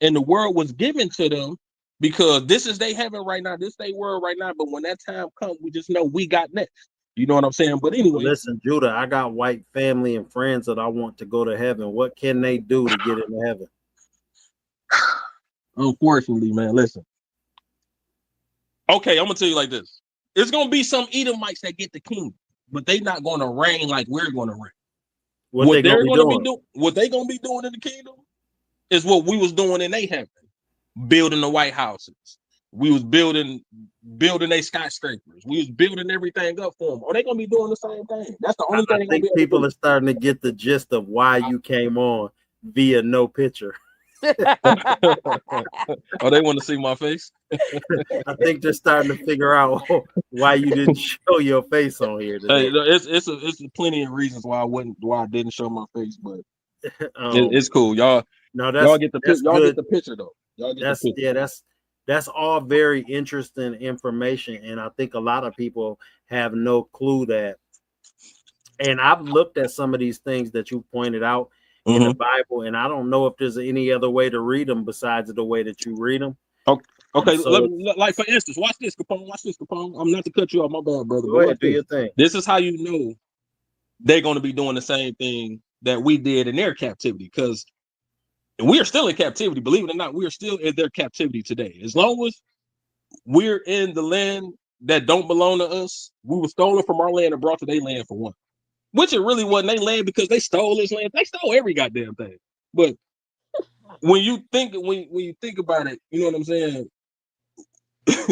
S4: and the world was given to them because this is their heaven right now, this their world right now. But when that time comes, we just know we got next. You know what I'm saying? But anyway,
S1: listen, Judah, I got white family and friends that I want to go to heaven. What can they do to get into heaven?
S4: Unfortunately, man, listen. Okay, I'm gonna tell you like this: it's gonna be some Edomites that get the kingdom, but they not gonna reign like we're gonna reign.
S1: What they
S4: they're
S1: gonna be doing?
S4: What they gonna be doing in the kingdom is what we was doing in their heaven, building the White Houses. We was building their skyscrapers. We was building everything up for them. Are they gonna be doing the same thing? That's the only thing.
S1: I think people are starting to get the gist of why you came on via no picture.
S4: Oh, they want to see my face?
S1: I think they're starting to figure out why you didn't show your face on here today.
S4: Hey, it's plenty of reasons why I didn't show my face, but it's cool. Y'all get the picture though. Y'all get the picture.
S1: That's all very interesting information, and I think a lot of people have no clue that. And I've looked at some of these things that you pointed out in the Bible, and I don't know if there's any other way to read them besides the way that you read them.
S4: Okay, so, like for instance, watch this, Kapone. I'm not to cut you off, my bad, brother.
S1: Go ahead, do your thing.
S4: This is how you know they're going to be doing the same thing that we did in their captivity, because we are still in captivity. Believe it or not, we are still in their captivity today. As long as we're in the land that don't belong to us, we were stolen from our land and brought to their land for one. Which it really wasn't their land because they stole this land. They stole every goddamn thing. But when you think about it, you know what I'm saying? Let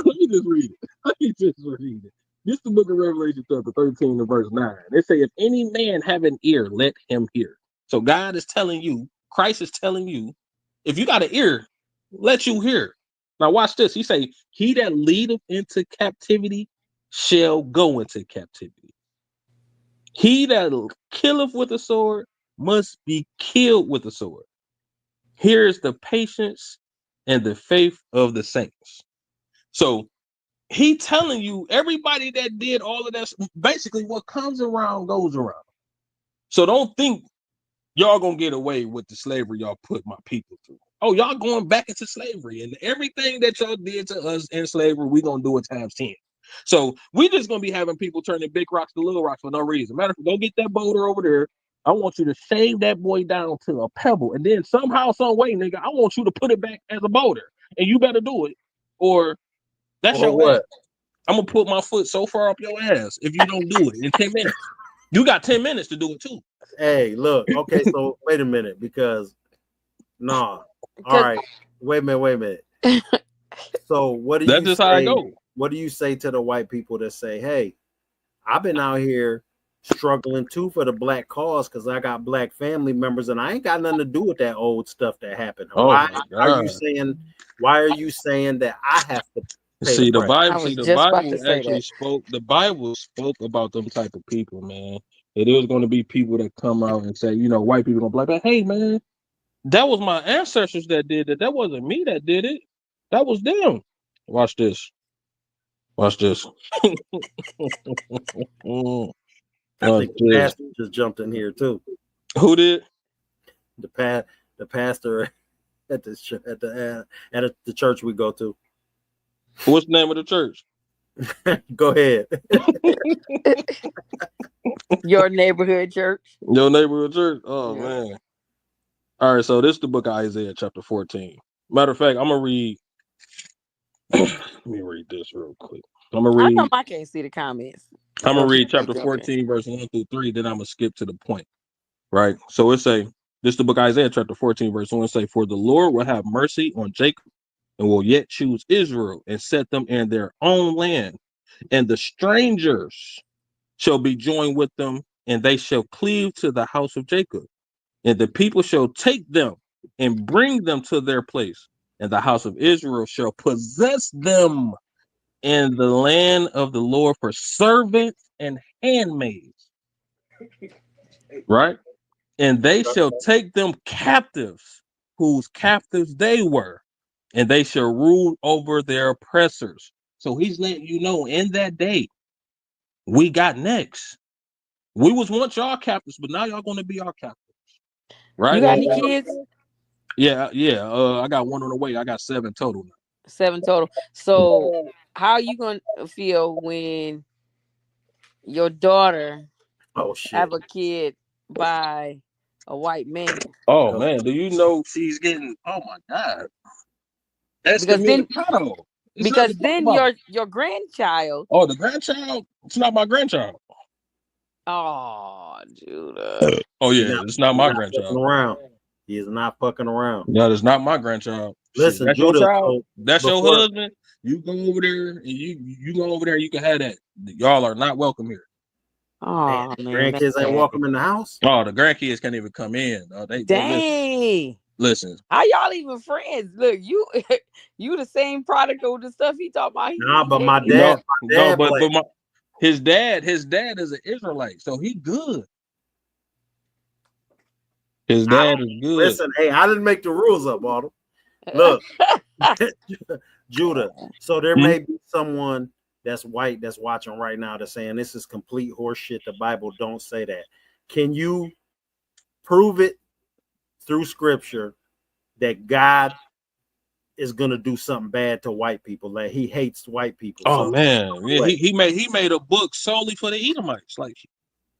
S4: me just read it. This is the book of Revelation chapter 13 and verse 9. They say, if any man have an ear, let him hear. So God is telling you, Christ is telling you, if you got an ear, let you hear. Now watch this. He say, he that leadeth into captivity shall go into captivity. He that killeth with a sword must be killed with a sword. Here is the patience and the faith of the saints. So he telling you, everybody that did all of that, basically what comes around goes around. So don't think y'all gonna get away with the slavery y'all put my people through. Oh, y'all going back into slavery, and everything that y'all did to us in slavery, we gonna do it times 10. So we just gonna be having people turning big rocks to little rocks for no reason. Matter of fact, go get that boulder over there. I want you to shave that boy down to a pebble, and then somehow, some way, nigga, I want you to put it back as a boulder, and you better do it, or that's your what? Ass. I'm gonna put my foot so far up your ass if you don't do it in 10 minutes. You got 10 minutes to do it too.
S1: Hey, look, okay, so wait a minute, because all right, wait a minute. So what do
S4: that's just how I go.
S1: What do you say to the white people that say, hey, I've been out here struggling too for the black cause because I got black family members and I ain't got nothing to do with that old stuff that happened. Why are you saying that I have to pay
S4: see the
S1: price?
S4: Bible? The Bible spoke about them type of people, man. It is going to be people that come out and say, white people gonna be like, hey man, that was my ancestors that did it. That wasn't me that did it. That was them. Watch this.
S1: I think the pastor just jumped in here too.
S4: Who did?
S1: The pastor at the church we go to.
S4: What's the name of the church?
S1: Go ahead.
S5: Your neighborhood church.
S4: Your neighborhood church. Oh yeah. Man. All right, so this is the book of Isaiah, chapter 14. Matter of fact, I'm gonna read. Let me read this real quick. I know
S5: I can't see the comments.
S4: I'm gonna read chapter 14, verse 1 through 3. Then I'm gonna skip to the point. Right. So this is the book of Isaiah, chapter 14, verse 1. Say, for the Lord will have mercy on Jacob, and will yet choose Israel, and set them in their own land, and the strangers shall be joined with them, and they shall cleave to the house of Jacob. And the people shall take them and bring them to their place, and the house of Israel shall possess them in the land of the Lord for servants and handmaids. Right? And they shall take them captives, whose captives they were, and they shall rule over their oppressors. So he's letting you know, in that day, we got next. We was once y'all captives, but now y'all going to be our captives. Right?
S5: You got any kids?
S4: Yeah. I got one on the way. I got 7 total.
S5: 7 total. So how are you gonna feel when your daughter
S1: Oh shit.
S5: have a kid by a white man?
S4: Oh man, do you know she's getting? Oh my god, that's
S5: Because then
S4: excommunicado. It's not to talk about.
S5: your grandchild.
S4: Oh, the grandchild. It's not my grandchild.
S5: Oh, Judah.
S4: Oh
S1: He
S4: yeah, it's not
S1: he's
S4: my
S1: not fucking
S4: grandchild.
S1: around. He is not fucking around.
S4: That is not my grandchild. Shit,
S1: Listen,
S4: that's your
S1: Judah.
S4: child.
S1: So
S4: That's your
S1: before
S4: husband. You go over there and you go over there. You can have that. Y'all are not welcome here.
S5: Oh man, that's
S1: grandkids ain't
S5: sad.
S1: welcome in the house.
S4: Oh, the grandkids can't even come in. They
S5: Dang.
S4: listen.
S5: How y'all even friends? Look, you you the same product of the stuff he talking about.
S1: Nah, but my
S4: No,
S1: dad
S4: but
S1: black.
S4: his dad is an Israelite, so he good. His dad is good.
S1: Listen, hey, I didn't make the rules up, Audamn. Look, Judah. So there may be someone that's white that's watching right now that's saying this is complete horseshit. The Bible don't say that. Can you prove it through scripture that God is gonna do something bad to white people? Like he hates white people.
S4: Oh
S1: So
S4: man, yeah, he made a book solely for the Edomites. Like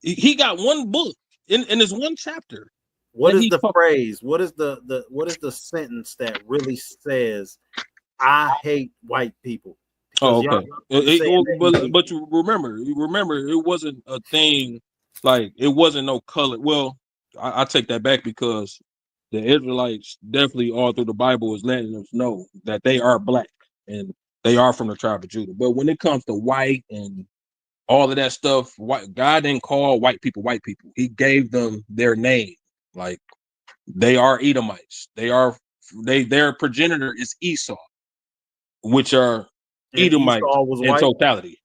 S4: he got one book in his one chapter.
S1: what is the phrase? What is the sentence that really says I hate white people?
S4: Because but you remember, it wasn't a thing like it wasn't no color. Well, I take that back because the Israelites definitely all through the Bible is letting us know that they are black and they are from the tribe of Judah. But when it comes to white and all of that stuff, God didn't call white people. He gave them their name. Like they are Edomites. Their progenitor is Esau, which are Edomites in totality.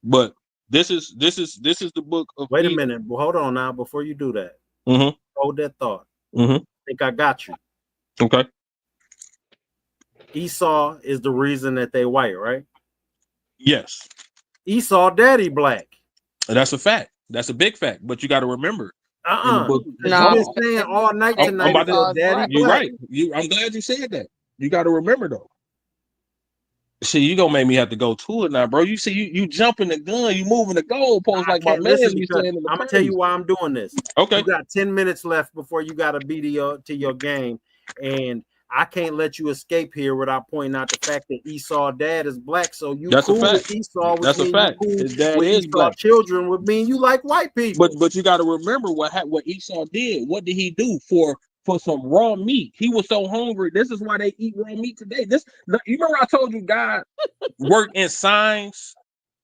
S4: But this is the book of.
S1: Wait a minute. Well, hold on now. Before you do that, hold that thought. I think I got you.
S4: Okay.
S1: Esau is the reason that they white, right?
S4: Yes.
S1: Esau daddy black.
S4: And that's a fact. That's a big fact. But you got to remember.
S1: No, I've been saying all night tonight.
S4: You're right. I'm glad you said that. You got to remember though. See, you gonna make me have to go to it now, bro. You see, you jumping the gun, you moving the goalpost like my man be saying.
S1: I'm gonna tell you why I'm doing this.
S4: Okay,
S1: you got 10 minutes left before you got to be to your game, and I can't let you escape here without pointing out the fact that Esau dad is black. So you
S4: that's
S1: cool
S4: a fact.
S1: with Esau?
S4: That's a fact. His dad is
S1: Esau
S4: black.
S1: Children would mean you like white people.
S4: But you got to remember what Esau did. What did he do for some raw meat? He was so hungry. This is why they eat raw meat today. You remember I told you God worked in signs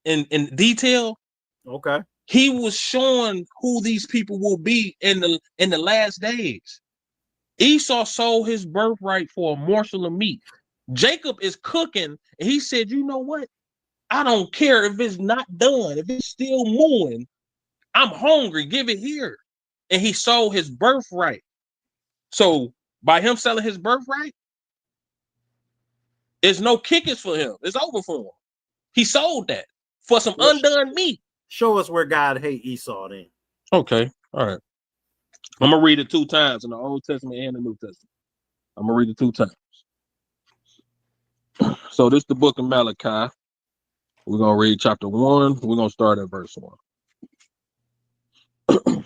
S4: in detail.
S1: Okay.
S4: He was showing who these people will be in the last days. Esau sold his birthright for a morsel of meat. Jacob is cooking, and he said, "You know what? I don't care if it's not done. If it's still mooing, I'm hungry. Give it here." And he sold his birthright. So by him selling his birthright, there's no kickers for him. It's over for him. He sold that for some undone meat.
S1: Show us where God hate Esau then.
S4: Okay. All right. I'm going to read it 2 times in the Old Testament and the New Testament. I'm going to read it 2 times. So this is the book of Malachi. We're going to read chapter 1. We're going to start at verse 1.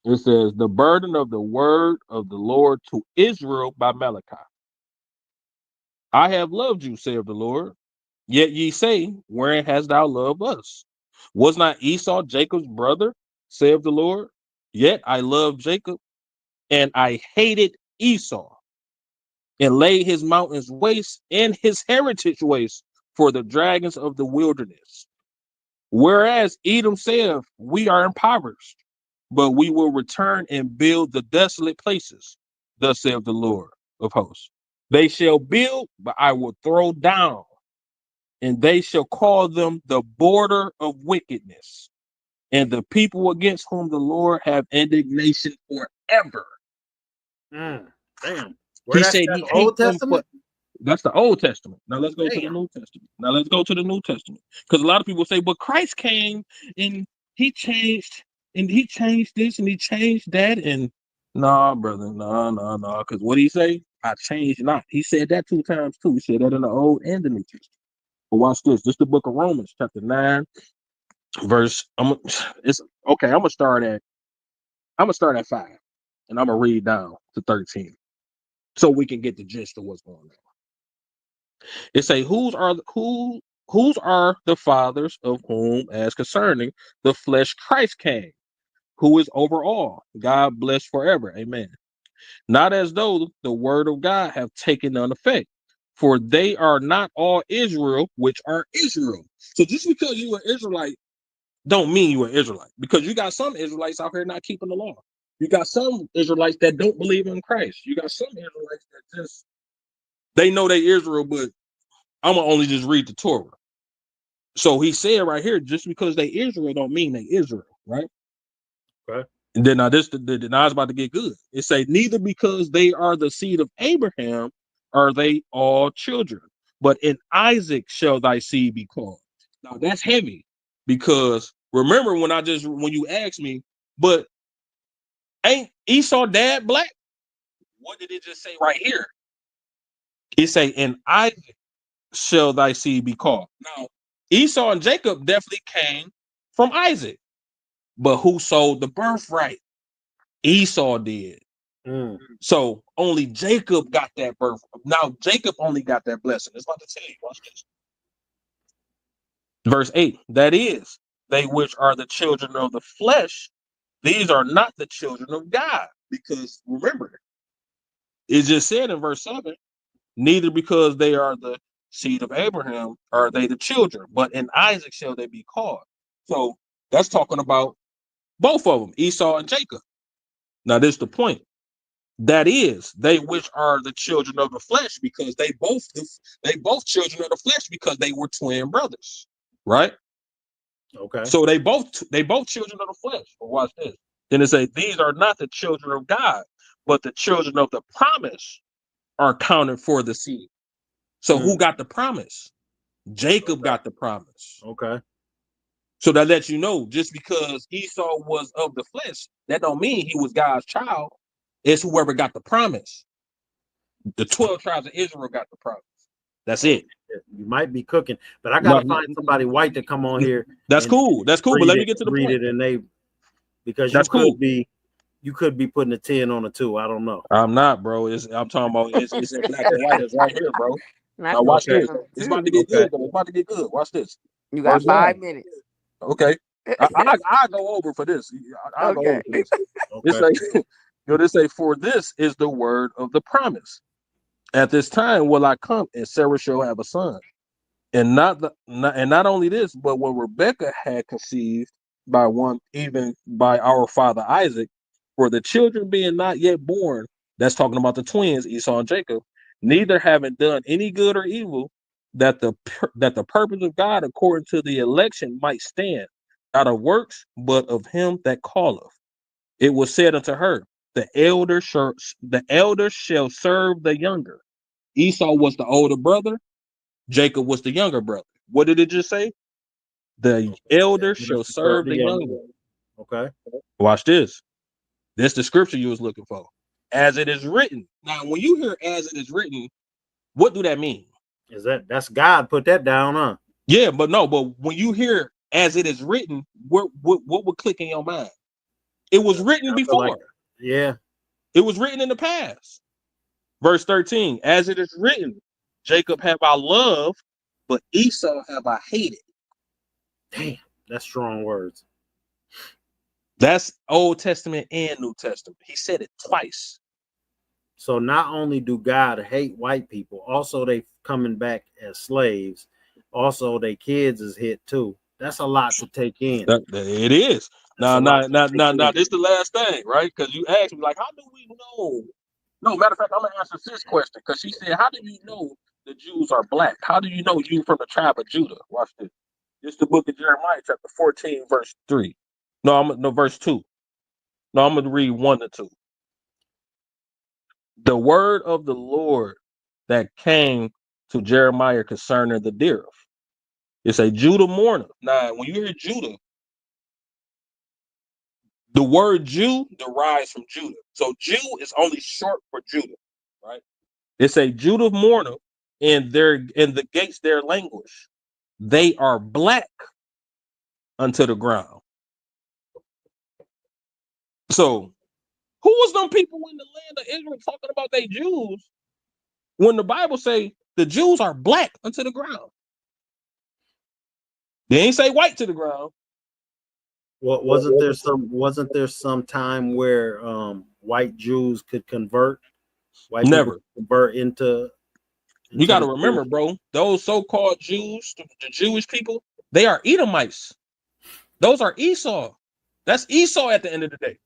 S4: It says, the burden of the word of the Lord to Israel by Malachi. I have loved you, saith the Lord. Yet ye say, wherein hast thou loved us? Was not Esau Jacob's brother, saith the Lord? Yet I loved Jacob, and I hated Esau, and laid his mountains waste and his heritage waste for the dragons of the wilderness. Whereas Edom saith, we are impoverished, but we will return and build the desolate places, thus saith the Lord of hosts. They shall build, but I will throw down, and they shall call them the border of wickedness, and the people against whom the Lord have indignation forever.
S1: Damn.
S4: He said he hates them. That's the Old Testament. Now let's go to the New Testament. Because a lot of people say, but Christ came and he changed this and he changed that. And Nah, brother. Nah. Because what he say? I changed not. He said that 2 times too. He said that in the Old and the New Testament. But watch this. This is the book of Romans, chapter 9, verse. It's okay. I'm gonna start at 5, and I'm gonna read down to 13, so we can get the gist of what's going on. It say, whose are the fathers of whom, as concerning the flesh, Christ came, who is over all, God bless forever. Amen. Not as though the word of God have taken none effect, for they are not all Israel, which are Israel. So just because you are Israelite, don't mean you are Israelite, because you got some Israelites out here not keeping the law. You got some Israelites that don't believe in Christ. You got some Israelites that just they know they Israel, but I'm gonna only just read the Torah. So he said right here, just because they Israel don't mean they Israel, right?
S1: Okay.
S4: And then now now it's about to get good. It say, neither because they are the seed of Abraham are they all children, but in Isaac shall thy seed be called. Now that's heavy, because remember when you asked me, but ain't Esau dad black? What did it just say right here? It say, in Isaac shall thy seed be called. Now Esau and Jacob definitely came from Isaac, but who sold the birthright? Esau did. So only Jacob got that birth. Now Jacob only got that blessing. It's about to tell you. Watch this. Verse 8. That is, they which are the children of the flesh, these are not the children of God. Because remember, it just said in verse 7, neither because they are the seed of Abraham are they the children, but in Isaac shall they be called. So that's talking about both of them, Esau and Jacob. Now this is the point. That is, they which are the children of the flesh, because they both children of the flesh, because they were twin brothers, right?
S1: Okay.
S4: So they both children of the flesh. But watch this. Then it say, these are not the children of God, but the children of the promise are counted for the seed. So who got the promise? Jacob got the promise.
S1: Okay.
S4: So that lets you know, just because Esau was of the flesh, that don't mean he was God's child. It's whoever got the promise. The 12 tribes of Israel got the promise. That's it.
S1: You might be cooking, but I gotta find somebody white to come on here.
S4: That's cool. That's cool. But let me get to the point.
S1: Read it, and because
S4: that's cool.
S1: You could be putting a 10 on a 2. I don't know.
S4: I'm not, bro. I'm talking about it's in black and white. It's right here, bro. Now watch this. It's about to get good, though. It's about to get good. Watch this.
S5: You got 5 minutes.
S4: Okay. I go over for this. I go over for this. This say, for this is the word of the promise. At this time will I come, and Sarah shall have a son. And not only this, but when Rebekah had conceived by one, even by our father Isaac, for the children being not yet born, that's talking about the twins, Esau and Jacob, neither having done any good or evil, that the purpose of God according to the election might stand, not of works, but of him that calleth. It was said unto her, the elder shall serve the younger. Esau was the older brother, Jacob was the younger brother. What did it just say? The elder shall serve the younger.
S1: Okay.
S4: Watch this. This is the scripture you was looking for. As it is written. Now, when you hear as it is written, what do that mean?
S1: That's God put that down, huh?
S4: Yeah, but when you hear as it is written, what would click in your mind? It was written before.
S1: Yeah.
S4: It was written in the past. Verse 13, as it is written, Jacob have I loved, but Esau have I hated.
S1: Damn, that's strong words.
S4: That's Old Testament and New Testament. He said it twice.
S1: So not only do God hate white people, also they coming back as slaves. Also, their kids is hit too. That's a lot to take in.
S4: It is. Now, this is the last thing, right? Because you asked me, like, how do we know? No, matter of fact, I'm going to answer this question, because she said, how do you know the Jews are black? How do you know you from the tribe of Judah? Watch this. This is the book of Jeremiah, chapter 14, verse 3. Verse 2. No, I'm going to read 1 to 2. The word of the Lord that came to Jeremiah concerning the dearth. It's a Judah mourner. Now, when you hear Judah, The word Jew derives from Judah. So Jew is only short for Judah, right? It's a Judah mourner, and the gates their language. They are black unto the ground. So who was them people in the land of Israel talking about they Jews when the Bible say the Jews are black unto the ground? They ain't say white to the ground.
S1: Well, wasn't there some time where white Jews could convert? White
S4: Never.
S1: people could convert into
S4: You got to
S1: the
S4: remember, bro, those so-called Jews, the Jewish people, they are Edomites. Those are Esau. That's Esau at the end of the day.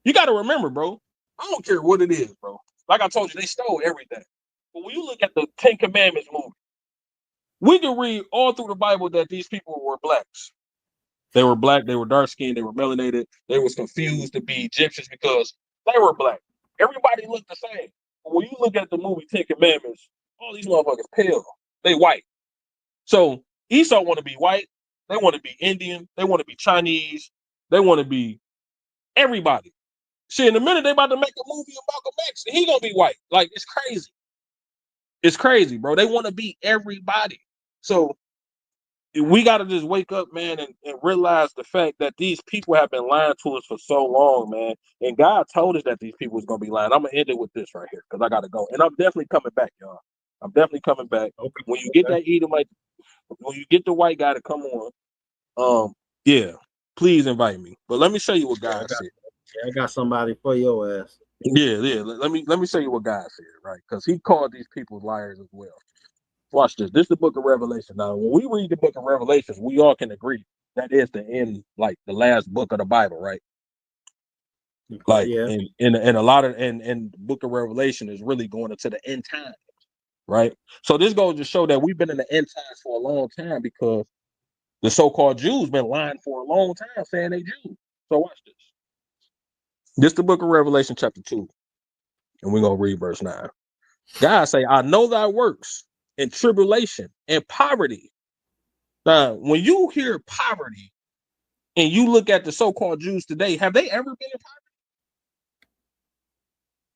S4: You got to remember, bro. I don't care what it is, bro. Like I told you, they stole everything. But when you look at the Ten Commandments movie, we can read all through the Bible that these people were blacks. They were black, they were dark-skinned, they were melanated, they was confused to be Egyptians because they were black. Everybody looked the same. But when you look at the movie Ten Commandments, all these motherfuckers pale. They white. So Esau want to be white. They want to be Indian. They want to be Chinese. They want to be everybody. Shit, in a minute they about to make a movie of Malcolm X and he gonna be white. Like, it's crazy. It's crazy, bro. They want to be everybody. So we got to just wake up, man, and realize the fact that these people have been lying to us for so long, man. And God told us that these people was going to be lying. I'm going to end it with this right here because I got to go. And I'm definitely coming back, y'all. I'm definitely coming back.
S1: Okay.
S4: When you get that Edomite, when you get the white guy to come on, yeah, please invite me. But let me show you what God said.
S1: I got somebody for your ass.
S4: Yeah. Let me show you what God said, right? Because he called these people liars as well. Watch this. This is the book of Revelation. Now, when we read the book of Revelation, we all can agree that is the end, like the last book of the Bible, right? Like,
S1: yeah.
S4: and a lot of and the book of Revelation is really going into the end time, right? So this goes to show that we've been in the end times for a long time because the so-called Jews been lying for a long time saying they Jews. So watch this. This is the book of Revelation, chapter 2, and we're gonna read verse 9. God say, I know thy works and tribulation and poverty. Now, when you hear poverty and you look at the so-called Jews today, have they ever been in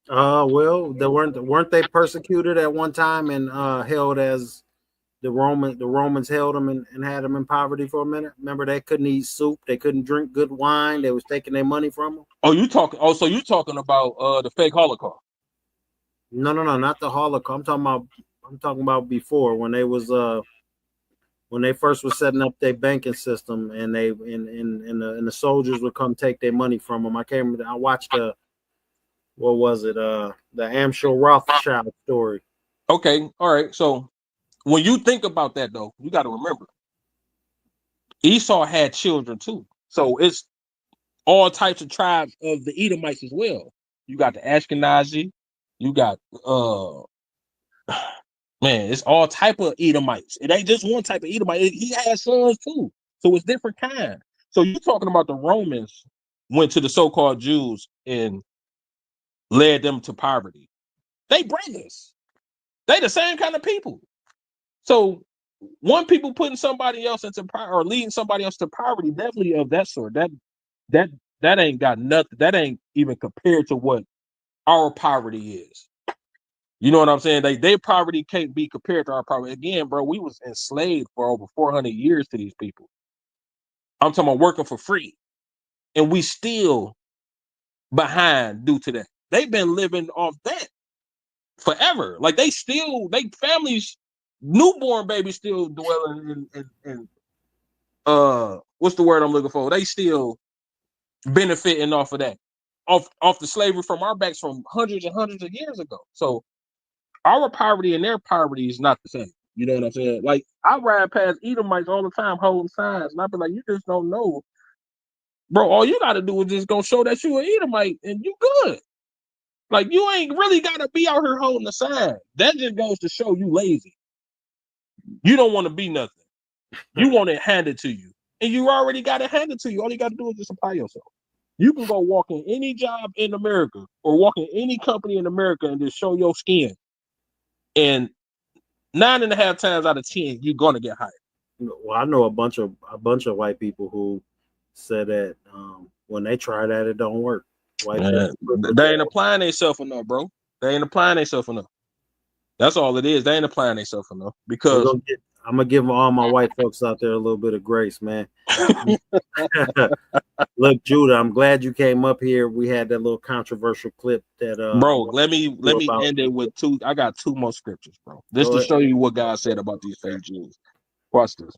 S4: poverty?
S1: Well, they weren't they persecuted at one time and held as the Romans held them and had them in poverty for a minute. Remember, they couldn't eat soup, they couldn't drink good wine, they was taking their money from them.
S4: So you talking about the fake Holocaust?
S1: No, not the Holocaust. I'm talking about before when they was when they first was setting up their banking system and they and the soldiers would come take their money from them. I can't remember. I watched what was it? The Amschel Rothschild story.
S4: Okay, all right. So when you think about that, though, you got to remember Esau had children too. So it's all types of tribes of the Edomites as well. You got the Ashkenazi, you got man, it's all type of Edomites. It ain't just one type of Edomite. He had sons too. So it's different kind. So you're talking about the Romans went to the so-called Jews and led them to poverty. They brothers. They the same kind of people. So one people putting somebody else into power or leading somebody else to poverty, definitely of that sort. That ain't got nothing. That ain't even compared to what our poverty is. You know what I'm saying? Their poverty can't be compared to our poverty. Again, bro, we was enslaved for over 400 years to these people. I'm talking about working for free. And we still behind due to that. They've been living off that forever. Like they families, newborn babies still dwelling in what's the word I'm looking for? They still benefiting off of that. Off the slavery from our backs from hundreds and hundreds of years ago. So our poverty and their poverty is not the same. You know what I'm saying? Like I ride past Edomites all the time holding signs, and I be like, you just don't know, bro. All you got to do is just go show that you an Edomite, and you good. Like you ain't really got to be out here holding a sign. That just goes to show you lazy. You don't want to be nothing. You want it handed to you, and you already got it handed to you. All you got to do is just apply yourself. You can go walk in any job in America or walk in any company in America and just show your skin. And 9.5 times out of 10, you're gonna get hired.
S1: Well, I know a bunch of white people who said that when they try that, it don't work. White
S4: Man,
S1: folks,
S4: they ain't applying themselves enough, bro. They ain't applying themselves enough. That's all it is. They ain't applying themselves enough because
S1: I'm gonna give all my white folks out there a little bit of grace, man. Look, Judah, I'm glad you came up here. We had that little controversial clip that
S4: bro, let me
S1: about
S4: end it with two. I got two more scriptures, bro. Just
S1: Go
S4: to
S1: ahead.
S4: show you what God said about these fake Jews. Watch this.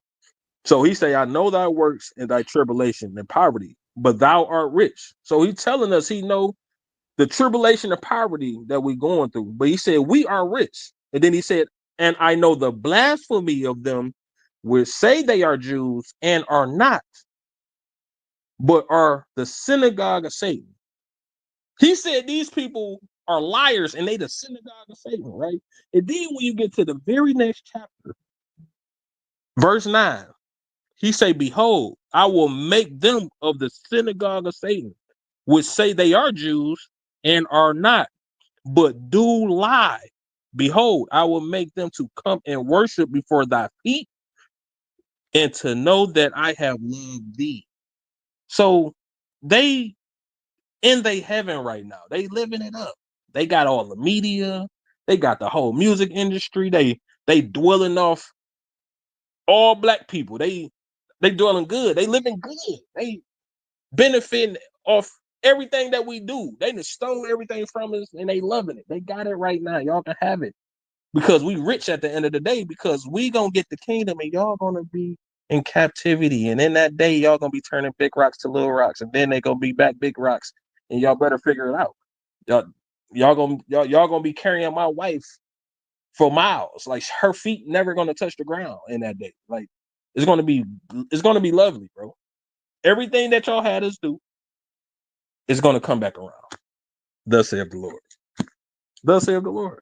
S4: So he say, I know thy works and thy tribulation and poverty, but thou art rich. So he telling us he know the tribulation and poverty that we going through. But he said, we are rich. And then he said, and I know the blasphemy of them which say they are Jews and are not, but are the synagogue of Satan. He said these people are liars and they the synagogue of Satan, right? And then when you get to the very next chapter, verse 9, he say, behold, I will make them of the synagogue of Satan, which say they are Jews and are not, but do lie. Behold, I will make them to come and worship before thy feet and to know that I have loved thee. So they in they heaven right now. They living it up. They got all the media. They got the whole music industry. They dwelling off all black people. They dwelling good. They living good. They benefiting off everything that we do. They just stole everything from us and they loving it. They got it right now. Y'all can have it. Because we rich at the end of the day, because we gonna get the kingdom and y'all gonna be in captivity. And in that day, y'all gonna be turning big rocks to little rocks, and then they gonna be back big rocks, and y'all better figure it out. Y'all gonna be carrying my wife for miles. Like her feet never gonna touch the ground in that day. Like it's gonna be lovely, bro. Everything that y'all had us do is gonna come back around. Thus saith the Lord. Thus saith the Lord.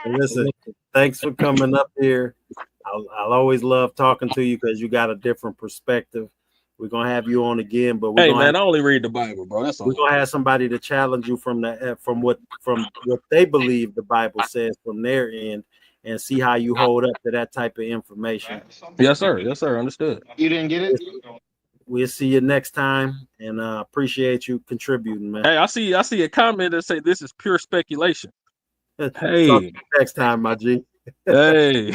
S1: Listen, thanks for coming up here. I'll always love talking to you because you got a different perspective. We're gonna have you on again, but
S4: Hey man, I only read the Bible, bro. That's all.
S1: We're gonna have somebody to challenge you from what they believe the Bible says from their end, and see how you hold up to that type of information.
S4: Yes, sir. Yes, sir. Understood.
S6: You didn't get it?
S1: We'll see you next time, and appreciate you contributing, man.
S4: Hey, I see a comment that say this is pure speculation. Hey,
S1: talk to you next time, my G.
S4: Hey.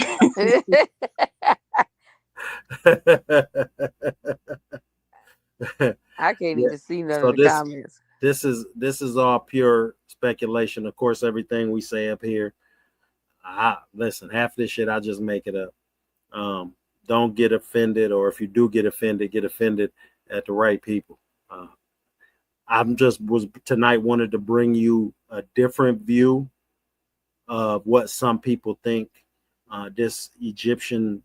S5: I can't even see none of the comments.
S1: This is all pure speculation. Of course, everything we say up here. Listen, half this shit I just make it up. Don't get offended, or if you do get offended at the right people. I'm just tonight wanted to bring you a different view of what some people think. This Egyptian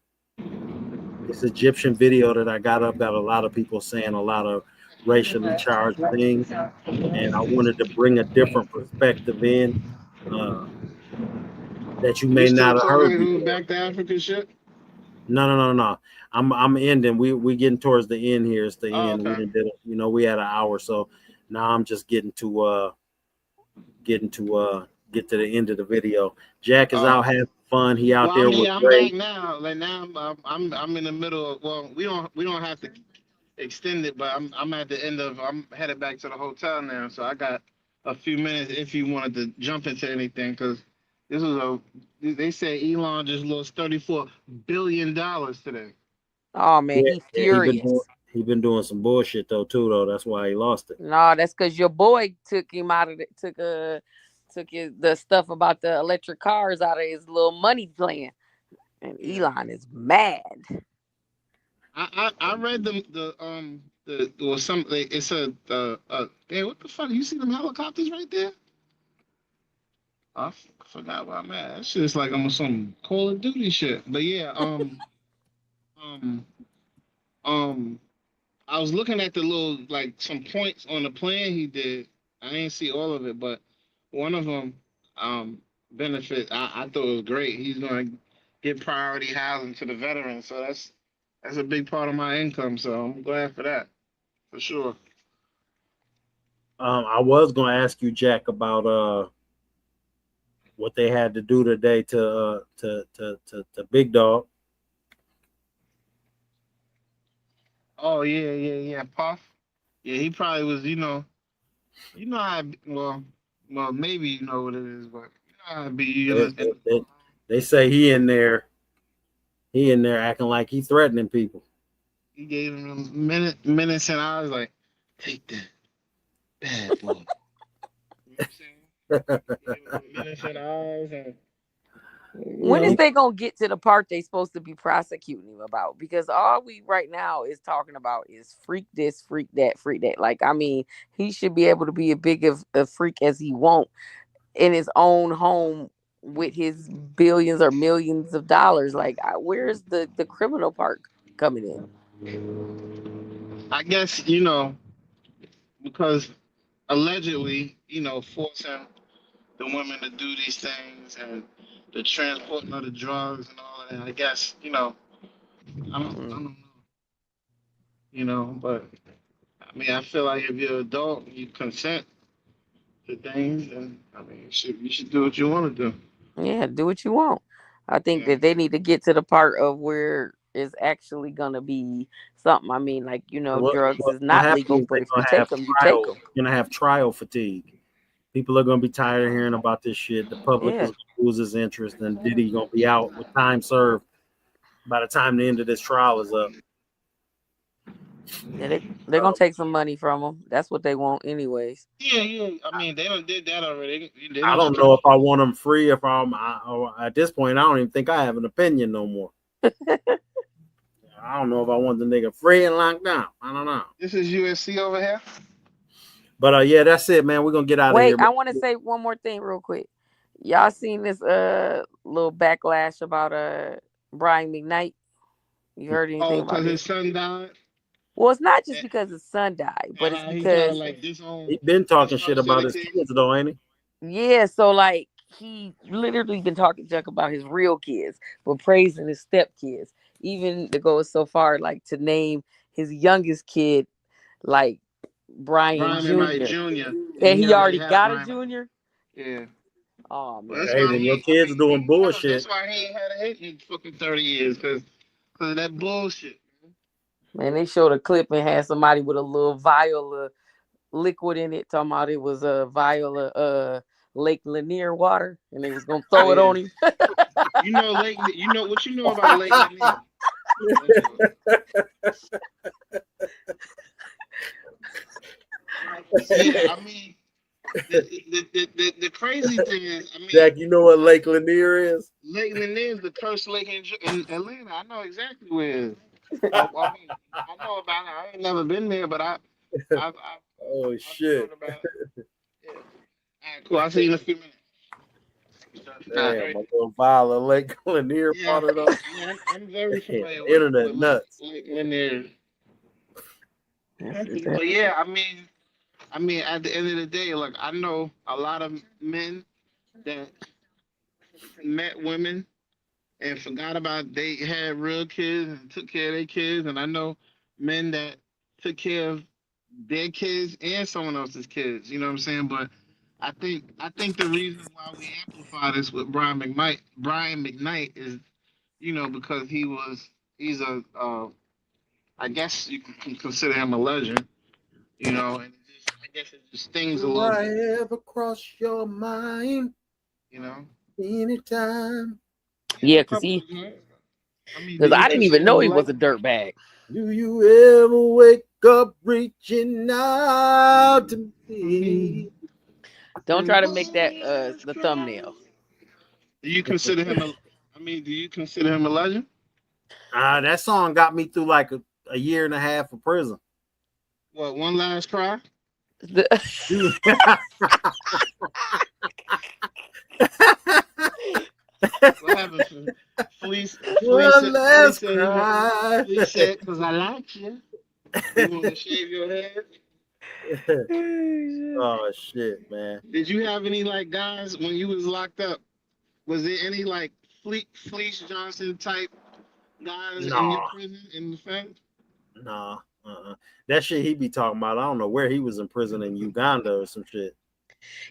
S1: video that I got up got a lot of people saying a lot of racially charged things, and I wanted to bring a different perspective in that you may not have heard before.
S6: Back to Africa shit?
S1: No. I'm ending. We getting towards the end here. It's the end.
S6: Okay.
S1: We had an hour, so now I'm just getting to get to the end of the video. Jack is out having fun. He out there with
S6: I'm
S1: Ray.
S6: back now. Like now I'm in the middle of, well, we don't have to extend it, but I'm at the end of, I'm headed back to the hotel now, so I got a few minutes if you wanted to jump into anything, because they say Elon just lost $34 billion today.
S5: Oh man, he's furious.
S1: He been doing some bullshit though. That's why he lost it.
S5: No, that's because your boy took him out of it. Took the stuff about the electric cars out of his little money plan, and Elon is mad.
S6: I read it's a hey, what the fuck? You see them helicopters right there? I forgot where I'm at. That shit's like I'm on some Call of Duty shit. But yeah, I was looking at the little, like, some points on the plan he did. I didn't see all of it, but one of them benefit. I thought it was great. He's gonna give priority housing to the veterans, so that's a big part of my income. So I'm glad for that, for sure.
S1: I was gonna ask you, Jack, about what they had to do today to Big Dog.
S6: Oh yeah, Puff. Yeah, he probably was. You know how. Well, maybe you know what it is, but you know how it be.
S1: They say he in there acting like he threatening people.
S6: He gave him a minutes and hours. Like, take that bad boy. You know what I'm saying? Gave him minutes and hours, and
S5: When is they gonna get to the part they supposed to be prosecuting him about? Because all we right now is talking about is freak this, freak that, freak that. Like, I mean, he should be able to be a big of a freak as he want in his own home with his billions or millions of dollars. Like, where's the criminal part coming in?
S6: I guess because allegedly, forcing the women to do these things and the transporting of the drugs and all of that. I guess I don't know, but I mean, I feel like if you're an adult, and you consent to things, and I mean, you should do what you want to do.
S5: Yeah, do what you want. I think
S6: Yeah.
S5: that they need to get to the part of where it's actually gonna be something. I mean, like, drugs is
S1: What
S5: not legal,
S1: happens is
S5: but if you take them, you take them.
S1: you're gonna have trial fatigue. People are gonna be tired of hearing about this shit. The public
S5: Yeah,
S1: is gonna lose its interest, and Diddy gonna be out with time served by the time the end of this trial is up.
S5: yeah, they're gonna take some money from them. That's what they want, anyways.
S6: Yeah. I mean, they done did that already. They
S1: I
S6: done
S1: don't know
S6: stripped.
S1: if I want them free. If at this point, I don't even think I have an opinion no more. I don't know if I want the nigga free and locked down. I don't know.
S6: This is USC over here.
S1: But yeah, that's it, man. We're gonna get out of
S5: Wait,
S1: here.
S5: I want to say one more thing real quick. Y'all seen this little backlash about Brian McKnight? You heard anything
S6: Oh,
S5: about
S6: because his
S5: this?
S6: son died,
S5: Well, it's not just
S6: and,
S5: because his son died, but
S6: and
S5: it's
S6: how he kind of
S5: because
S6: like disowned
S1: He been
S6: his
S1: talking shit
S6: first set
S1: about
S6: of
S1: his
S6: kids.
S1: kids though, ain't he?
S5: yeah, so like he literally been talking junk about his real kids, but praising his stepkids. Even to go so far like to name his youngest kid like Brian
S6: Brian McKnight
S5: Jr.
S6: Jr. And
S5: And
S6: he
S5: he
S6: already
S5: already
S6: had
S5: got a
S6: Brian.
S5: junior.
S6: Yeah.
S5: Oh
S6: Well, that's
S5: man,
S1: Hey,
S6: why
S1: when your
S6: he. I
S1: kids
S6: mean,
S1: doing bullshit,
S6: that's why he ain't had a hit in fucking 30 years because of that bullshit.
S5: man, they showed a clip and had somebody with a little vial of liquid in it, talking about it was a vial of Lake Lanier water, and they was gonna
S6: Oh
S5: throw it
S6: yeah.
S5: on him.
S6: You know Lake. You know what you know about Lake Lanier. See, I mean, the crazy thing is, I mean,
S1: Jack, you know what Lake Lanier is?
S6: Lake Lanier is the cursed lake in Atlanta. I know exactly where it is. I mean, I know about it. I ain't never been there, but
S1: Oh
S6: I've
S1: shit!
S6: heard about it. Yeah. All right, cool. I'll see you in a few minutes. All
S1: Damn,
S6: right.
S1: a little vial of Lake Lanier
S6: Yeah,
S1: part of the
S6: I'm very familiar
S1: internet
S6: with
S1: nuts.
S6: Lake Lanier. But yeah, I mean, at the end of the day, look, I know a lot of men that met women and forgot about they had real kids and took care of their kids, and I know men that took care of their kids and someone else's kids. You know what I'm saying? But I think the reason why we amplify this with Brian McKnight is because he's a I guess you can consider him a legend. And I guess it just stings a
S1: Do
S6: little
S1: I
S6: bit.
S1: ever cross your mind
S6: You know.
S1: anytime?
S6: Yeah,
S5: Yeah,
S6: a couple of times. I mean, do
S5: because
S6: you
S5: I didn't even
S6: consider
S5: know
S6: him a
S5: he was a
S6: legend?
S5: dirtbag.
S1: Do you ever wake up reaching out to me?
S5: Don't
S6: And
S5: try to make that
S6: always
S5: the
S6: cry.
S5: thumbnail.
S6: Do you consider him a? I mean, do you consider him a legend?
S1: That song got me through like a year and a half of prison.
S6: What? One last cry.
S1: Dude.
S6: What happened? Fleece,
S1: One last
S6: said,
S1: cry.
S6: Fleece said, "Cause I like you. You want to shave your head."
S1: Oh shit, man.
S6: Did you have any like guys when you was locked up? Was there any like Fleece Johnson type guys in your
S1: No,
S6: prison in the fence?
S1: no. That shit he be talking about. I don't know where he was in prison in Uganda or some shit.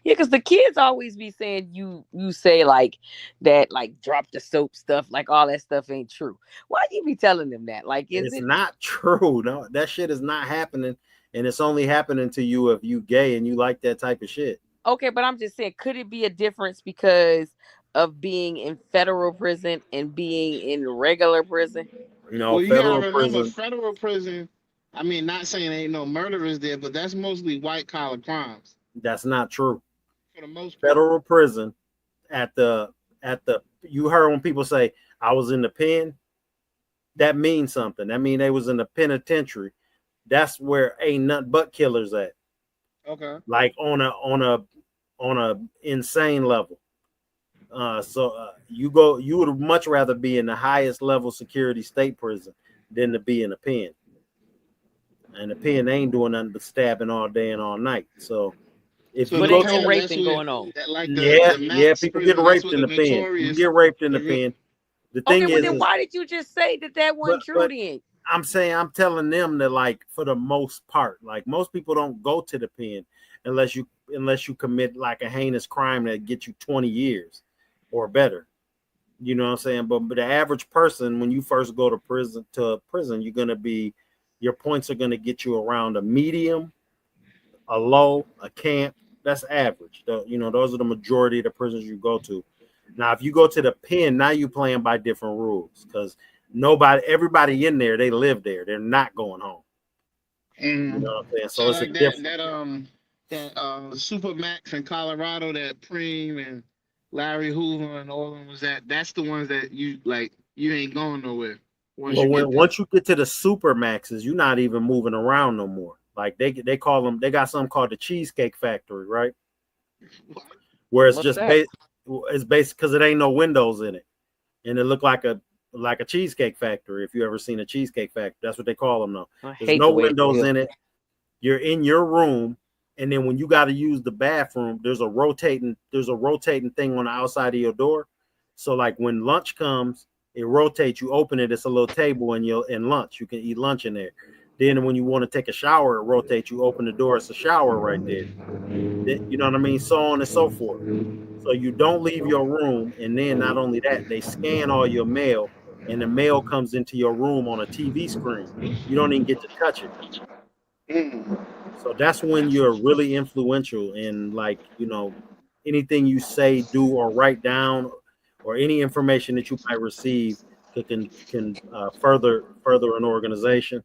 S5: Yeah, because the kids always be saying you say like that, like drop the soap stuff, like all that stuff ain't true. Why do you be telling them that? Like, is
S1: It's
S5: it?
S1: not true. No, that shit is not happening. and it's only happening to you if you gay and you like that type of shit.
S5: Okay, but I'm just saying, could it be a difference because of being in federal prison and being in regular prison?
S1: You know,
S8: Well, you gotta
S1: federal
S8: remember,
S1: prison.
S8: federal prison. I mean, not saying ain't no murderers there, but that's mostly white collar crimes
S1: That's not true.
S8: for the most part.
S1: Federal prison at the you heard when people say I was in the pen, that means something. That means they was in the penitentiary. That's where ain't nothing but killers at.
S8: Okay.
S1: Like on a insane level. You would much rather be in the highest level security state prison than to be in a pen. And the pen ain't doing nothing but stabbing all day and all night. So if
S8: So
S1: you
S5: But
S8: the
S1: go
S5: ain't
S1: to
S5: no
S8: pen, that's
S5: raping
S8: where
S5: going on.
S8: that like
S1: yeah,
S8: the
S1: yeah,
S8: max
S1: people get
S8: prison. That's
S1: raped
S8: what
S1: in
S8: the
S1: the pen. You
S8: notorious.
S1: get raped in the
S8: The re-
S1: pen. The
S5: Okay,
S1: thing
S5: well
S1: is
S5: then why did you just say that wasn't true
S1: but
S5: then?
S1: I'm saying I'm telling them that like for the most part, like most people don't go to the pen unless you commit like a heinous crime that gets you 20 years or better. You know what I'm saying? But the average person, when you first go to prison, you're gonna be your points are gonna get you around a medium, a low, a camp. That's average. Those are the majority of the prisons you go to. Now, if you go to the pen, now you're playing by different rules because everybody in there, they live there. They're not going home. You know what I'm saying?
S8: So
S1: So it's a
S8: like that
S1: different.
S8: Supermax in Colorado, that Preem and Larry Hoover and all of them was that's the ones that you like you ain't going nowhere once
S1: Well,
S8: you get there.
S1: once you get to the super maxes, you're not even moving around no more. Like they call them, they got something called the Cheesecake Factory, right? Where it's
S5: What's
S1: just
S5: that?
S1: it's basic because it ain't no windows in it, and it looked like a cheesecake factory. If you ever seen a cheesecake factory, that's what they call them though.
S5: I
S1: There's
S5: hate
S1: no
S5: the way it
S1: windows
S5: feels.
S1: in it. You're in your room, and then when you got to use the bathroom, there's a rotating thing on the outside of your door. So like when lunch comes, it rotates. You open it, it's a little table, and in lunch you can eat lunch in there. Then when you want to take a shower, it rotates. You open the door, it's a shower right there. You know what I mean? So on and so forth. So you don't leave your room, and then not only that, they scan all your mail, and the mail comes into your room on a TV screen. You don't even get to touch it. So that's when you're really influential in anything you say, do, or write down, or any information that you might receive can further an organization.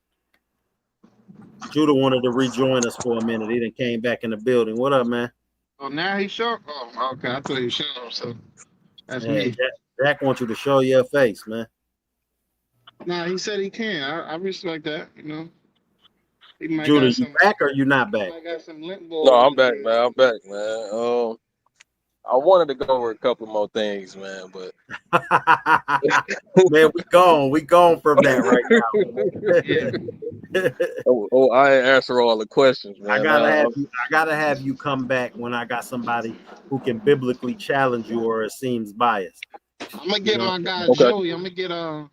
S1: Judah wanted to rejoin us for a minute. He then came back in the building. What up, man?
S8: Oh, now he showed. Oh, okay. I thought he showed. So that's
S1: Hey,
S8: me.
S1: Jack wants you to show your face, man.
S8: Nah, he said he can. I respect that. You know, he might
S1: Judah,
S8: got
S1: you
S8: some.
S1: back or you not
S8: He
S1: back?
S8: might got some lint
S4: No,
S8: balls.
S4: I'm back, man. I'm back, man. I wanted to go over a couple more things, man, but
S1: Man, we gone from that right
S8: Yeah.
S1: now.
S4: I ain't answer all the questions,
S1: I
S4: man.
S1: gotta have you come back when I got somebody who can biblically challenge you or it seems biased.
S8: I'm gonna
S1: You
S8: get
S1: know,
S8: my guy
S4: Okay.
S8: Joey. I'm gonna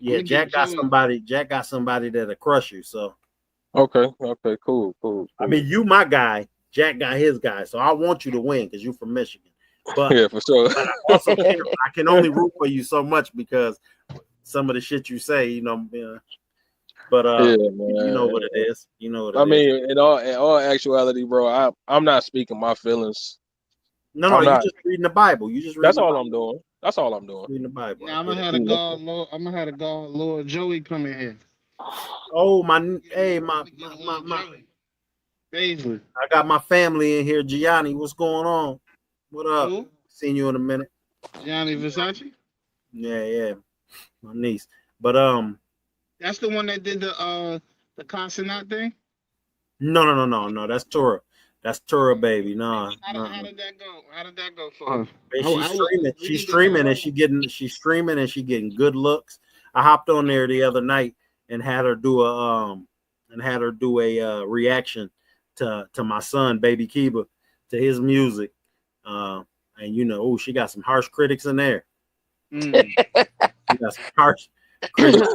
S1: yeah,
S8: get Joey.
S1: Jack got somebody that'll crush you. So
S4: Okay, cool.
S1: I mean, you my guy, Jack got his guy. So I want you to win because you're from Michigan. But
S4: Yeah, for sure.
S1: I also I can only root for you so much because some of the shit you say, But
S4: Yeah,
S1: you know
S4: man.
S1: what it is. You know what
S4: I
S1: it is.
S4: mean, in all actuality, bro, I'm not speaking my feelings.
S1: No,
S4: I'm
S1: you
S4: not.
S1: just reading the Bible. You just reading
S4: That's
S1: the
S4: all
S1: Bible.
S4: I'm doing. That's all I'm doing.
S1: Reading the Bible. I
S8: Now I'm
S1: get
S8: gonna
S1: it.
S8: have the God Lord. I'm gonna have the God Lord Joey come in here.
S1: Oh my, hey
S8: I'm gonna get Lord Joey. Basically.
S1: I got my family in here. Gianni, what's going on? What up?
S8: Who?
S1: Seen you in a minute.
S8: Gianni Versace.
S1: Yeah, my niece. But
S8: That's the one that did the consonant thing.
S1: no. That's Tora. That's Tora, baby. No.
S8: How did that go? How did that go for her?
S1: She's streaming.
S8: We
S1: She's
S8: need to know.
S1: streaming and she getting good looks. I hopped on there the other night and had her do a reaction to my son, Baby Kiba, to his music. And she got some harsh critics in there. She got some harsh critics.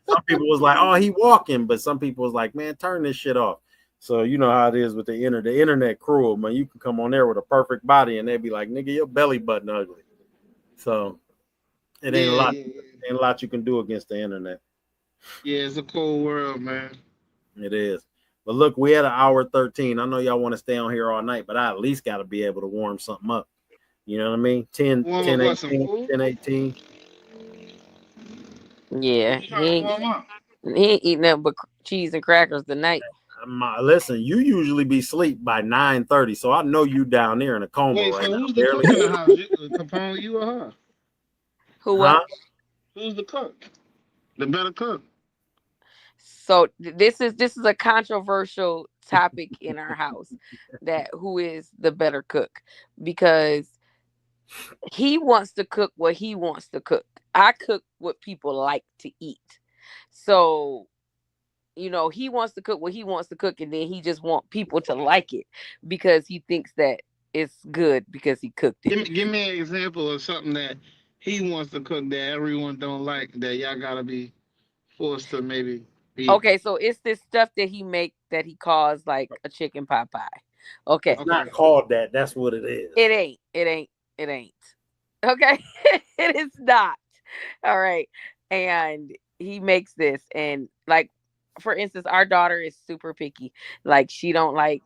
S1: Some people was like, "Oh, he walking," but some people was like, "Man, turn this shit off." So you know how it is with the internet. The internet cruel, man. You can come on there with a perfect body, and they'd be like, "Nigga, your belly button ugly." So it ain't a lot. Ain't a lot you can do against the internet.
S8: Yeah, it's a cold world, man.
S1: It is. But look, we had an hour 13. I know y'all want to stay on here all night, but I at least got to be able to warm something up. You know what I mean? 10,
S8: Warm
S1: 10,
S8: up what, some
S1: 18,
S8: food?
S1: 10, 18.
S5: Yeah,
S8: What you trying to warm up?
S5: he ain't eating nothing but cheese and crackers tonight.
S1: Listen, you usually be asleep by 9:30, so I know you down there in a coma
S8: Wait,
S1: right
S8: so
S1: now.
S8: who's the cook in the house? Kapone, you or her?
S5: Who
S1: Huh?
S5: what?
S8: Who's the cook? The better cook.
S5: So this is a controversial topic in our house, that who is the better cook, because he wants to cook what he wants to cook. I cook what people like to eat. So, he wants to cook what he wants to cook, and then he just want people to like it because he thinks that it's good because he cooked it.
S8: Give me an example of something that he wants to cook that everyone don't like, that y'all gotta be forced to maybe eat.
S5: Okay, so it's this stuff that he make that he calls like a chicken pot pie. Okay.
S1: It's not called that. That's what it is.
S5: It ain't. Okay. It is not. All right. And he makes this, and like, for instance, our daughter is super picky. Like, she don't like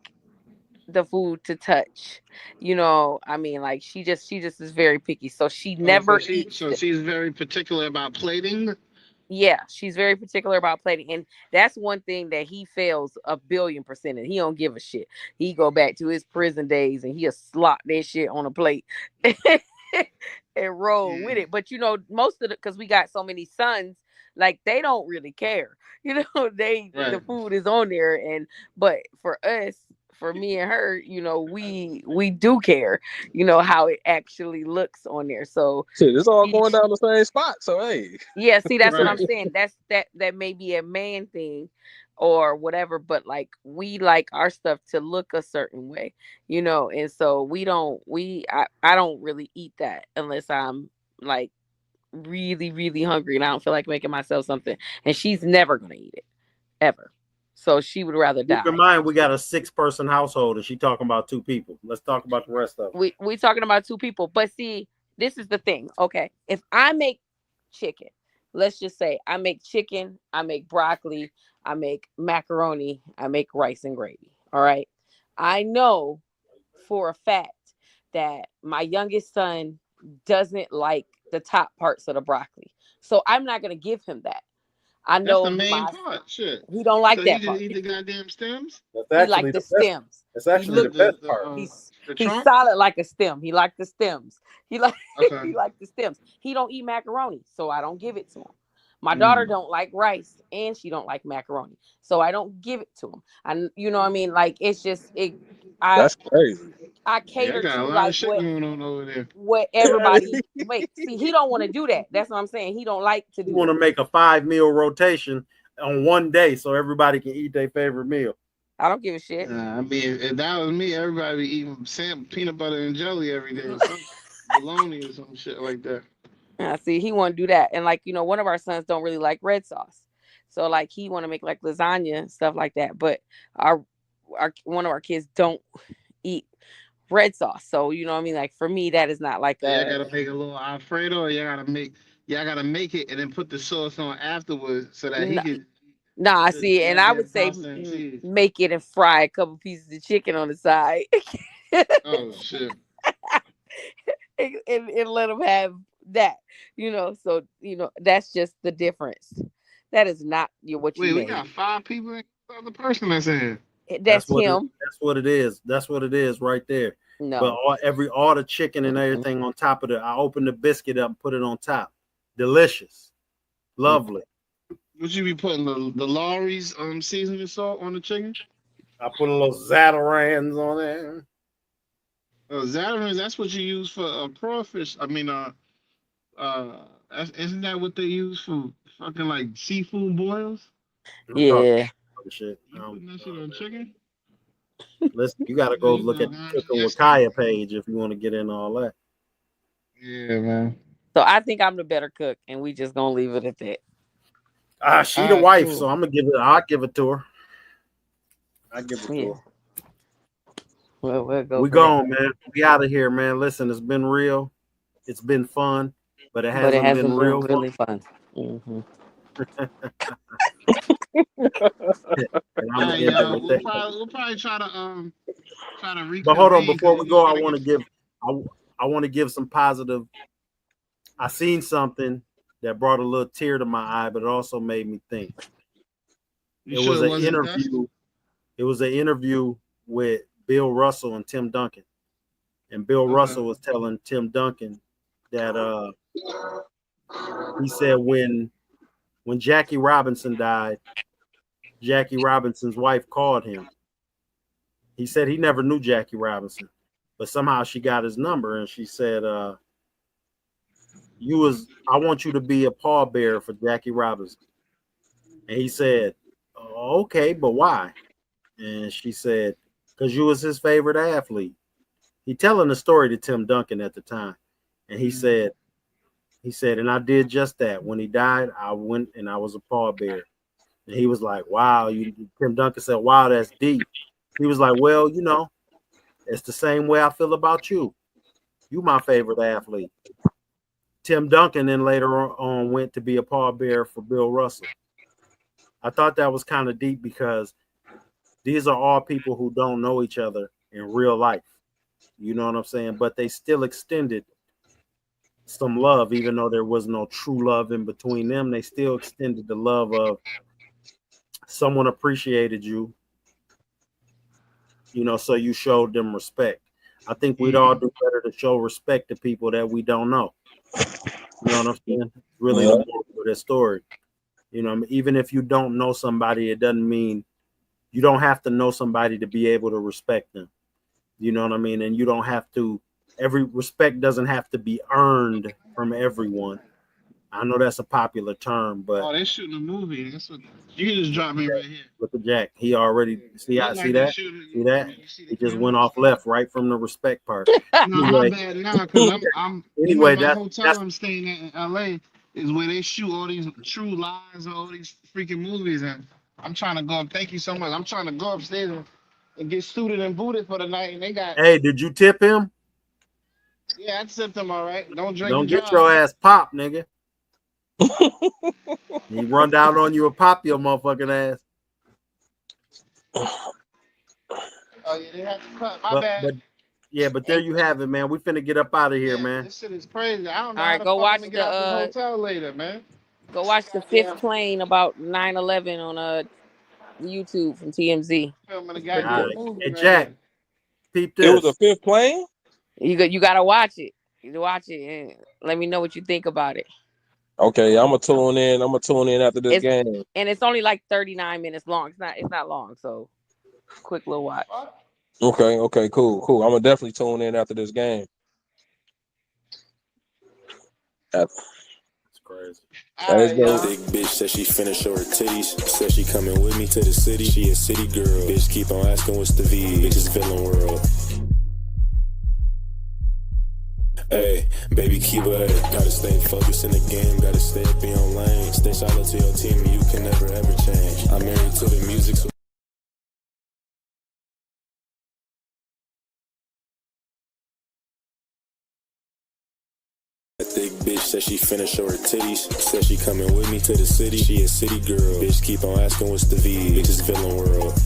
S5: the food to touch. I mean, like, she just is very picky. So she never eats.
S8: She's very particular about plating.
S5: Yeah, she's very particular about plating, and that's one thing that he fails 1,000,000,000%. And he don't give a shit. He go back to his prison days, and he'll slot that shit on a plate and roll with it. But most of because we got so many sons, like, they don't really care. The food is on there, but for us, for me and her, we do care, how it actually looks on there. So
S4: shit, it's all going down the same spot. So hey,
S5: yeah, see, that's what I'm saying. That may be a man thing or whatever, but like, we like our stuff to look a certain way, and so I don't really eat that unless I'm like really, really hungry and I don't feel like making myself something. And she's never gonna eat it. Ever. So she would rather die.
S1: Keep in mind, we got a 6-person household, and she talking about 2 people. Let's talk about the rest of it.
S5: We talking about 2 people, but see, this is the thing. Okay, if I make chicken, let's just say I make chicken, I make broccoli, I make macaroni, I make rice and gravy. All right, I know for a fact that my youngest son doesn't like the top parts of the broccoli, so I'm not gonna give him that. I
S8: That's
S5: know
S8: the main part. Shit.
S5: he don't like
S8: so
S5: that
S8: he
S5: part.
S8: just eat the goddamn stems.
S1: That's
S5: He like the stems.
S1: That's actually the best part.
S5: He's
S8: trunk?
S5: solid like a stem. He like the stems. He like
S8: Okay.
S5: he like the stems. He don't eat macaroni, so I don't give it to him. My daughter don't like rice, and she don't like macaroni, so I don't give it to him. You know what I mean? Like, it's just
S4: that's crazy.
S5: I cater
S8: got
S5: to
S8: a lot
S5: like
S8: of shit going on over there.
S5: what everybody makes. See, he don't want to do that. That's what I'm saying. He don't like to do.
S1: You want to make a 5-meal rotation on one day so everybody can eat their favorite meal.
S5: I don't give a shit.
S8: I mean, if that was me, everybody be eating peanut butter and jelly every day, or some bologna or some shit like that.
S5: See, he want to do that, and like, one of our sons don't really like red sauce, so like he want to make like lasagna and stuff like that. But our one of our kids don't eat red sauce, so you know what I mean. Like, for me, that is not like
S8: I gotta make a little Alfredo. Or y'all gotta make it and then put the sauce on afterwards so that he can.
S5: Nah, see, and I would say make it and fry a couple pieces of chicken on the side.
S8: Oh shit!
S5: and let him have that, So that's just the difference. That is not what you.
S8: Wait,
S5: made.
S8: We got 5 people. And the other person that's in here.
S5: That's him.
S1: That's what it is. That's what it is right there.
S5: No,
S1: but all the chicken and everything on top of it. I open the biscuit up and put it on top. Delicious, lovely.
S8: Would you be putting the Lawry's seasoning salt on the chicken?
S1: I put a little Zatarain's on there.
S8: Zatarain's, that's what you use for crawfish. I mean, isn't that what they use for fucking like seafood boils?
S5: Yeah.
S1: Shit.
S8: You putting that shit on chicken?
S1: Listen, you gotta go look at the Cooking with Kaya page if you want to get in all that.
S8: Yeah, man.
S5: So I think I'm the better cook, and we just gonna leave it at that.
S1: She the wife, so I'm gonna give it. I'll give it to her. I give it to her.
S5: Well, we'll go.
S1: We gone, man. We out of here, man. Listen, it's been real. It's been fun, but it hasn't been real.
S5: Really fun. Mm-hmm.
S1: And I'm gonna
S8: Hey,
S1: end it with
S8: we'll
S1: that.
S8: probably try to reconvene.
S1: But hold on, before
S8: 'cause
S1: we
S8: you
S1: go,
S8: know,
S1: I
S8: gotta
S1: want to
S8: get.
S1: give I want to give some positive. I seen something that brought a little tear to my eye, but it also made me think.
S8: You
S1: It
S8: sure
S1: was
S8: it
S1: an
S8: wasn't dust?
S1: interview. It was an interview with Bill Russell and Tim Duncan. And Bill
S8: Okay.
S1: Russell was telling Tim Duncan that he said when Jackie Robinson died, Jackie Robinson's wife called him. He said he never knew Jackie Robinson, but somehow she got his number and she said, I want you to be a pallbearer for Jackie Robinson. And he said, oh, okay, but why? And she said, because you was his favorite athlete. He telling the story to Tim Duncan at the time. And he said, and I did just that. When he died, I went and I was a pallbearer. And he was like, wow. Tim Duncan said, wow, that's deep. He was like, well, it's the same way I feel about you. You my favorite athlete. Tim Duncan then later on went to be a pallbearer for Bill Russell. I thought that was kind of deep because these are all people who don't know each other in real life. You know what I'm saying? But they still extended some love, even though there was no true love in between them. They still extended the love of someone appreciated you, so you showed them respect. I think we'd all do better to show respect to people that we don't know. You know what I'm saying? Really the moral of that story. Even if you don't know somebody, it doesn't mean you don't have to know somebody to be able to respect them. You know what I mean? And you don't have to, every respect doesn't have to be earned from everyone. I know that's a popular term, but
S8: they're shooting a movie. That's what you can just drop me right here.
S1: look at Jack. He already see that? See that? He just went off left right from the respect part.
S8: No, my bad. Nah, because I'm
S1: anyway,
S8: my hotel I'm staying at in LA is where they shoot all these true lies and all these freaking movies, and I'm trying to go up. Thank you so much. I'm trying to go upstairs and get suited and booted for the night, and they got.
S1: Hey, did you tip him?
S8: Yeah, I tipped him all right. Don't drink.
S1: Don't get your ass popped, nigga. He run down on you and pop your motherfucking ass.
S8: Oh yeah, they have to cut. My bad.
S1: But there you have it, man. We finna get up out of here, man.
S8: This shit is crazy. I don't know.
S5: All right, go watch the
S8: hotel later, man.
S5: Go watch the fifth plane about 9/11 on YouTube from TMZ.
S1: Hey Jack, peep this.
S4: It was a fifth plane.
S5: You gotta watch it. You watch it and let me know what you think about it.
S4: Okay, I'm gonna tune in. I'm gonna tune in after this game.
S5: And it's only like 39 minutes long. It's not long, so quick little watch.
S4: Okay, cool. I'm gonna definitely tune in after this game.
S1: That's crazy.
S3: Let's go. Big bitch said she finna show her titties. Said she coming with me to the city. She a city girl. Bitch keep on asking what's the V. Bitches villain world. Hey, baby, keep up. Gotta stay focused in the game. Gotta stay up in your lane. Stay solid to your team. You can never ever change. I'm married to the music. So that thick bitch said she finna show her titties. Said she coming with me to the city. She a city girl. Bitch keep on asking what's the V. Bitches villain world.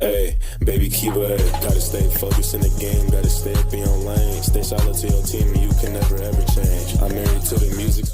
S3: Hey, baby, keep up. Gotta stay focused in the game. Gotta stay up in your lane. Stay solid to your team. You can never ever change. I'm married to the music.